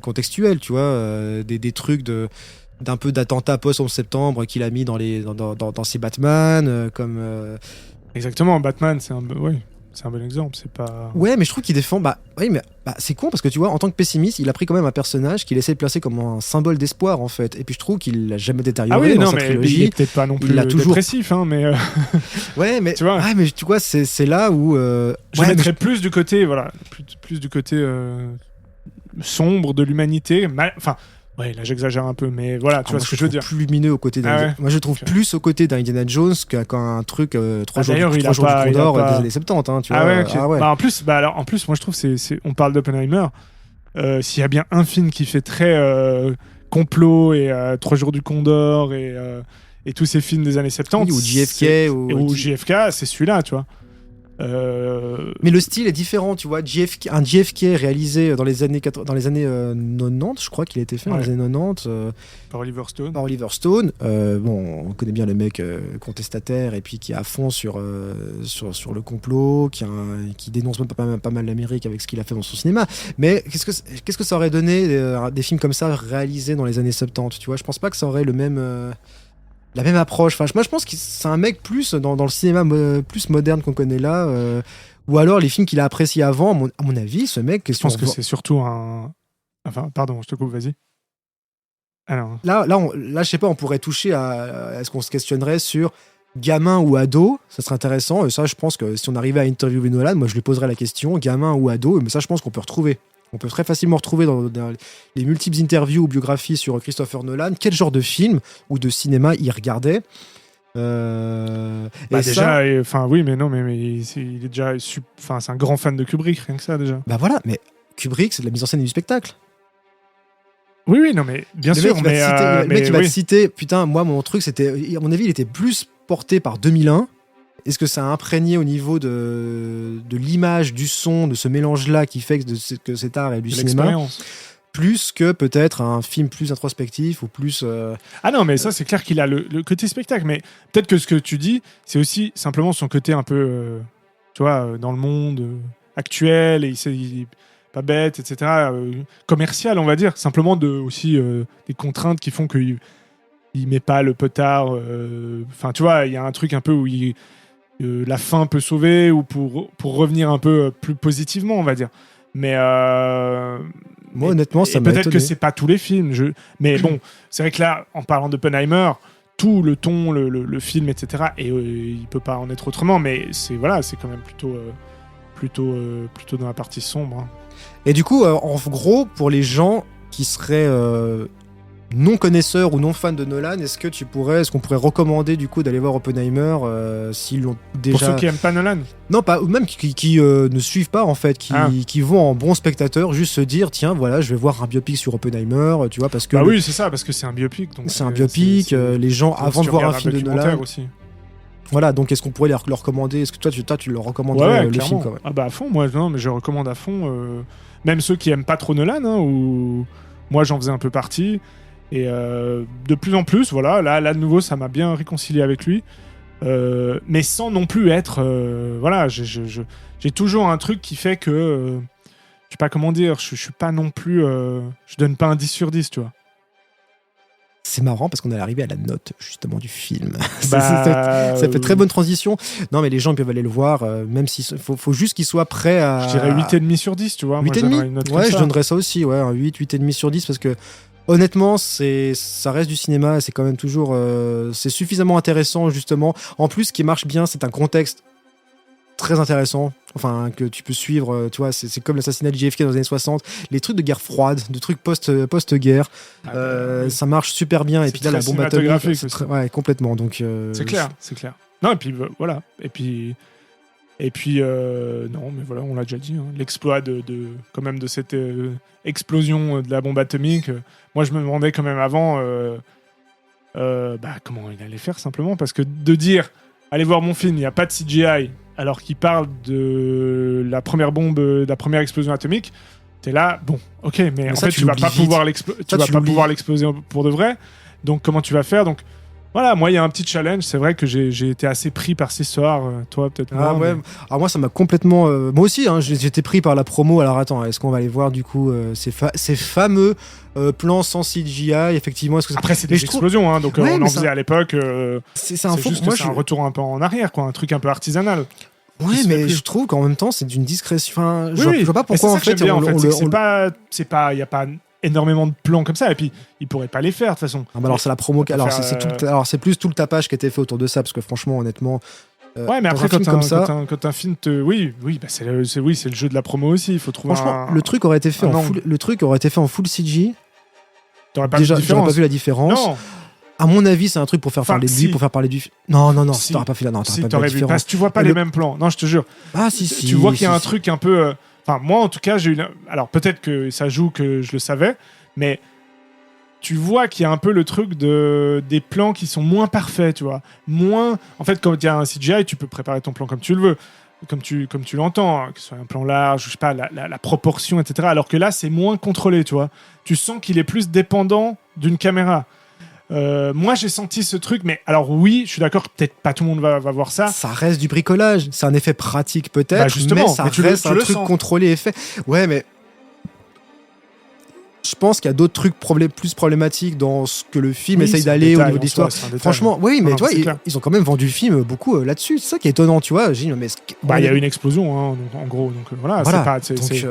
contextuels, tu vois, des trucs d'un peu d'attentat post-11 septembre qu'il a mis dans ses Batman, comme Exactement, Batman, c'est un bon exemple, c'est pas... Ouais, mais je trouve qu'il défend... oui, mais c'est con, parce que tu vois, en tant que pessimiste, il a pris quand même un personnage qu'il essaie de placer comme un symbole d'espoir, en fait. Et puis je trouve qu'il l'a jamais détérioré dans sa trilogie. Il est peut-être pas non plus dépressif, hein, mais... Ouais, mais tu vois, mais tu vois, c'est là où... je mettrais plus du côté, voilà, plus du côté sombre de l'humanité. Enfin... Ouais, là j'exagère un peu, mais voilà, tu vois ce que je veux dire. Plus lumineux aux côtés Moi je trouve plus aux côtés d'Indiana Jones qu'un truc 3 jours du Condor des années 70, hein, tu vois. Ouais. En plus, moi je trouve on parle d'Oppenheimer. S'il y a bien un film qui fait très complot et 3 jours du Condor et tous ces films des années 70, ou JFK ou JFK, c'est celui-là, tu vois. Mais le style est différent, tu vois. Un JFK réalisé dans les années 90, je crois qu'il a été fait dans les années 90 par Oliver Stone. Bon, on connaît bien le mec contestataire et puis qui est à fond sur le complot, qui dénonce même pas mal l'Amérique avec ce qu'il a fait dans son cinéma. Mais qu'est-ce que ça aurait donné des films comme ça réalisés dans les années 70, tu vois? Je pense pas que ça aurait la même approche. Enfin, moi, je pense que c'est un mec plus dans le cinéma plus moderne qu'on connaît là, ou alors les films qu'il a appréciés avant. À mon avis, ce mec. Je pense que c'est surtout un. Enfin, pardon, je te coupe, vas-y. Alors. Là, je sais pas, on pourrait toucher à est-ce qu'on se questionnerait sur gamin ou ado. Ça serait intéressant. Et ça, je pense que si on arrivait à interviewer Nolan, moi, je lui poserais la question, gamin ou ado. Mais ça, je pense qu'on peut retrouver. On peut très facilement retrouver dans les multiples interviews ou biographies sur Christopher Nolan quel genre de film ou de cinéma il regardait. Oui, mais non, mais il est déjà, c'est un grand fan de Kubrick, rien que ça déjà. Bah voilà, mais Kubrick, c'est de la mise en scène et du spectacle. Oui, non, mais bien sûr. Le mec, il va te citer. Putain, moi, mon truc, c'était, à mon avis, il était plus porté par 2001. Est-ce que ça a imprégné au niveau de l'image, du son, de ce mélange-là qui fait que cet art est du cinéma, plus que peut-être un film plus introspectif ou plus... Ah non, mais ça, c'est clair qu'il a le côté spectacle, mais peut-être que ce que tu dis, c'est aussi simplement son côté un peu, tu vois, dans le monde actuel, et il est pas bête, etc., commercial, on va dire, simplement aussi des contraintes qui font qu'il met pas le petard... Enfin, tu vois, il y a un truc un peu où la fin peut sauver, ou pour revenir un peu plus positivement, on va dire. Mais moi, honnêtement, ça m'a peut-être étonné. que c'est pas tous les films. Mais bon, c'est vrai que là, en parlant d'Oppenheimer, tout le ton, le film, etc., et il peut pas en être autrement. Mais c'est quand même plutôt dans la partie sombre. Hein. Et du coup, en gros, pour les gens qui seraient non connaisseurs ou non fans de Nolan, est-ce qu'on pourrait recommander du coup d'aller voir Oppenheimer s'ils l'ont déjà... Pour ceux qui aiment pas Nolan? Non, pas, ou même qui ne suivent pas en fait, qui vont en bons spectateurs, juste se dire tiens voilà, je vais voir un biopic sur Oppenheimer, tu vois, parce que... oui, c'est ça, parce que c'est un biopic. Donc c'est un biopic, les gens avant de voir un film de Nolan... aussi. Voilà, donc est-ce qu'on pourrait leur recommander? Est-ce que toi tu leur recommanderais le film quand même? Ah bah à fond, moi non, mais je recommande à fond. Même ceux qui aiment pas trop Nolan, hein, ou moi j'en faisais un peu partie. Et de plus en plus, voilà, là de nouveau, ça m'a bien réconcilié avec lui. Mais sans non plus être... voilà, j'ai toujours un truc qui fait que... je sais pas comment dire, je suis pas non plus... je donne pas un 10 sur 10, tu vois. C'est marrant parce qu'on est arrivé à la note justement du film. Ça fait très bonne transition. Non, mais les gens peuvent aller le voir, même s'il faut juste qu'ils soient prêts à... Je dirais 8,5 sur 10, tu vois. 8,5 ? Ouais, je donnerais ça aussi, ouais, un 8,5 sur 10 parce que honnêtement, ça reste du cinéma, c'est quand même toujours... c'est suffisamment intéressant justement. En plus, ce qui marche bien, c'est un contexte très intéressant. enfin que tu peux suivre, tu vois, c'est comme l'assassinat de JFK dans les années 60, les trucs de guerre froide, de trucs post-guerre, Oui. ça marche super bien. Et C'est puis là, la très bombe atomique, cinématographique c'est aussi. ouais, complètement. Donc C'est clair. Non, et puis voilà. Et puis non, mais voilà, on l'a déjà dit. Hein. L'exploit quand même de cette explosion de la bombe atomique. Moi, je me demandais quand même avant comment il allait faire simplement, parce que de dire allez voir mon film, il n'y a pas de CGI, alors qu'il parle de la première bombe, de la première explosion atomique. T'es là, bon, ok, mais en ça, fait, tu vas pas pouvoir l'exploser pour de vrai. Donc, comment tu vas faire? Donc, voilà, moi, il y a un petit challenge. C'est vrai que j'ai été assez pris par cette histoire. Toi, peut-être moins. ah ouais, mais- alors moi ça m'a complètement. Moi aussi, hein, j'étais pris par la promo. Alors attends, est-ce qu'on va aller voir du coup ces fameux plans sans CGI? Effectivement, est-ce que Après, c'est Mais des je trouve- explosions, hein, donc Ouais, on mais en ça- faisait à l'époque. c'est un C'est faux. juste Moi, que c'est un retour un peu en arrière, quoi, un truc un peu artisanal. Ouais, qui se fait mais plus. je trouve qu'en même temps c'est d'une discrétion. Enfin, Oui, je vois pas mais pourquoi c'est en ça que fait j'aime bien, on en fait, le- c'est que on le- c'est pas, il y a pas énormément de plans comme ça, et puis ils pourraient pas les faire de toute façon. Ah bah alors c'est la promo. peut Alors faire, alors c'est plus tout le tapage qui a été fait autour de ça parce que franchement, honnêtement. Ouais, mais dans après un film quand comme ça, un film te, oui, bah c'est le jeu de la promo aussi. Il faut trouver franchement, un. le truc aurait été fait un en angle. full. Le truc aurait été fait en full CG. T'aurais pas Déjà, de j'aurais différence. pas vu la différence. Non, À mon avis, c'est un truc pour faire Enfin, parler de lui, si. pour faire parler du. Non, Si. t'aurais pas fait là. Non, si t'aurais pas vu la t'aurais vu, différence. parce que tu vois pas Et les le- mêmes plans. Non, je te jure. Ah si si. Tu vois qu'il y a si, un si. truc un peu. Enfin, moi en tout cas, j'ai eu. Alors peut-être que ça joue que je le savais, mais tu vois qu'il y a un peu le truc des plans qui sont moins parfaits, tu vois. Moins. En fait, quand il y a un CGI, tu peux préparer ton plan comme tu le veux, comme tu l'entends, hein, que ce soit un plan large, je sais pas, la proportion, etc. Alors que là, c'est moins contrôlé, tu vois. Tu sens qu'il est plus dépendant d'une caméra. Moi, j'ai senti ce truc, mais alors oui, je suis d'accord que peut-être pas tout le monde va voir ça. Ça reste du bricolage. C'est un effet pratique peut-être, Bah, justement, mais ça mais tu reste un le truc sens. contrôlé et fait. Ouais, mais je pense qu'il y a d'autres trucs plus problématiques dans ce que le film Oui, essaye c'est un d'aller au détail niveau en de l'histoire. soi, c'est un détail. Franchement, oui, mais Non, tu vois, c'est clair. ils ont quand même vendu le film beaucoup là-dessus. C'est ça qui est étonnant, tu vois. J'ai dit, mais Bah, il y a eu une explosion, hein, donc, en gros. Donc voilà, voilà. c'est pas. Donc,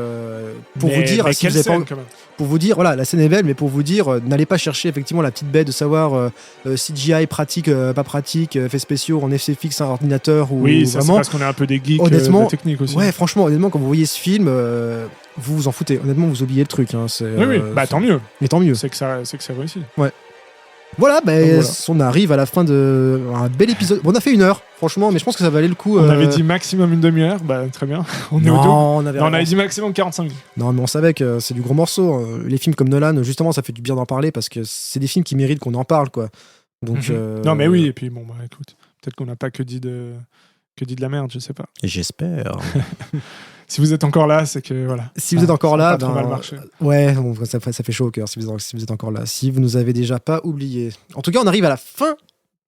pour Mais- vous dire, mais si quelle vous avez pas, scène, quand même. pour vous dire, voilà, la scène est belle, mais pour vous dire, n'allez pas chercher effectivement la petite bête de savoir CGI pratique, pas pratique, effets spéciaux en effets fixes à un ordinateur ou Oui, ça c'est vraiment. parce qu'on est un peu des geeks honnêtement, de la technique aussi. Ouais, franchement, honnêtement, quand vous voyez ce film, vous vous en foutez. Honnêtement, vous oubliez le truc. Hein, c'est, Oui, bah tant mieux. Et tant mieux. C'est que ça réussit. Voilà, Donc, voilà. on arrive à la fin de un bel épisode. Bon, on a fait 1 heure, franchement, mais je pense que ça valait le coup. On avait dit maximum une demi-heure, bah très bien. On est au double. non, on avait, Non, on avait dit maximum 45 minutes. non, mais on savait que c'est du gros morceau. Les films comme Nolan, justement, ça fait du bien d'en parler parce que c'est des films qui méritent qu'on en parle, quoi. Donc, Non, mais oui, et puis bon, bah écoute, peut-être qu'on n'a pas que dit de la merde, je sais pas. J'espère. Si vous êtes encore là, c'est que voilà. Si vous êtes encore là, ça a pas trop ben, mal marché. ouais, bon, ça fait chaud au cœur si vous êtes encore là. Si vous nous avez déjà pas oublié. En tout cas, on arrive à la fin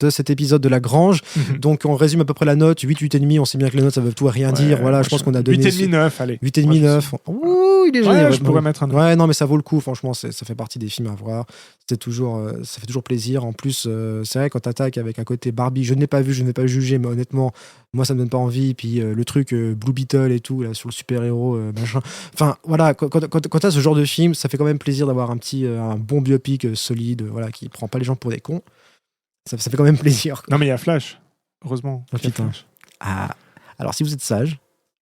de cet épisode de La Grange. Donc, on résume à peu près la note. 8, 8,5. On sait bien que les notes, ça veut tout et rien dire. Voilà, je pense qu'on a donné. 8,5, 9, allez. 8,5, 9. Ouh, il est généreux. Ouais, je pourrais mettre un 9. Ouais, non, mais ça vaut le coup, franchement, ça fait partie des films à voir. Ça fait toujours plaisir. En plus, c'est vrai, quand t'attaques avec un côté Barbie, je ne l'ai pas vu, je ne vais pas juger, mais honnêtement, moi, ça me donne pas envie. Puis le truc Blue Beetle et tout, là, sur le super-héros, machin. Enfin, voilà, quand t'as ce genre de film, ça fait quand même plaisir d'avoir un bon biopic solide, voilà, qui prend pas les gens pour des cons. Ça fait quand même plaisir, quoi. Non, mais il y a Flash. Heureusement. Oh, qu'il y a putain. Flash. Ah. Alors, si vous êtes sages,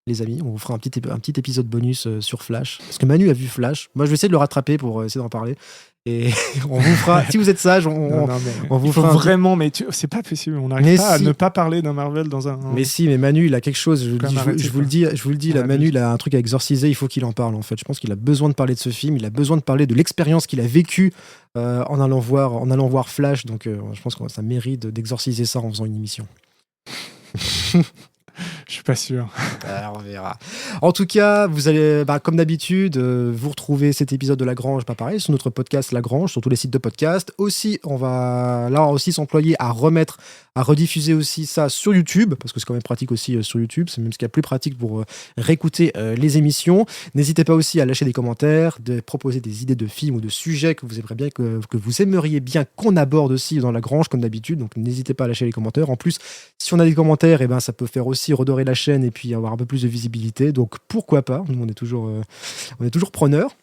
les amis, on vous fera un petit épisode bonus sur Flash. Parce que Manu a vu Flash. Moi, je vais essayer de le rattraper pour essayer d'en parler. Et on vous fera, si vous êtes sages, Non, non, mais on vous il faut fera un- vraiment, mais c'est pas possible. On Mais n'arrive pas à si. ne pas parler d'un Marvel dans un. Mais si, mais Manu, il a quelque chose. Quand même arrêter, Je vous le dis, On là, abuse. Manu, il a un truc à exorciser. Il faut qu'il en parle, en fait. Je pense qu'il a besoin de parler de ce film. Il a besoin de parler de l'expérience qu'il a vécue en allant voir Flash. Donc, je pense que ça mérite d'exorciser ça en faisant une émission. Je suis pas sûr. On verra. En tout cas, vous allez, comme d'habitude, vous retrouvez cet épisode de La Grange, pas pareil, sur notre podcast La Grange, sur tous les sites de podcast. Aussi, on va là aussi s'employer à rediffuser aussi ça sur YouTube, parce que c'est quand même pratique aussi sur YouTube. C'est même ce qu'il y a plus pratique pour réécouter les émissions. N'hésitez pas aussi à lâcher des commentaires, de proposer des idées de films ou de sujets que vous aimeriez bien que vous aimeriez bien qu'on aborde aussi dans La Grange, comme d'habitude. Donc, n'hésitez pas à lâcher les commentaires. En plus, si on a des commentaires, ça peut faire aussi redorer la chaîne et puis avoir un peu plus de visibilité. Donc pourquoi pas, nous on est toujours preneurs.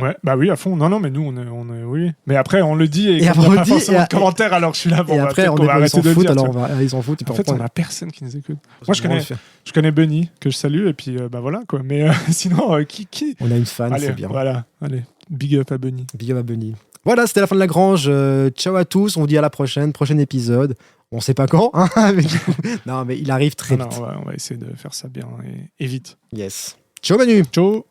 Ouais, bah oui, à fond. Non, mais nous, on est oui. Mais après, on le dit et, après, on on n'a dit, pas forcément et- de commentaires, alors je suis là. Et après, on va ils arrêter s'en de le foutent, dire. alors tu vois. ils s'en foutent. En fait, on a personne qui nous écoute. Moi, je connais Bunny, que je salue, et puis bah voilà, quoi. Mais sinon, qui On a une fan, Allez, c'est bien. voilà, allez, big up à Bunny. Big up à Bunny. Voilà, c'était la fin de la grange. Ciao à tous. On vous dit à la prochaine. Prochain épisode. On sait pas quand. Hein, mais du coup... Non, mais il arrive très Non, vite. on va essayer de faire ça bien et vite. Yes. Ciao Manu. Ciao.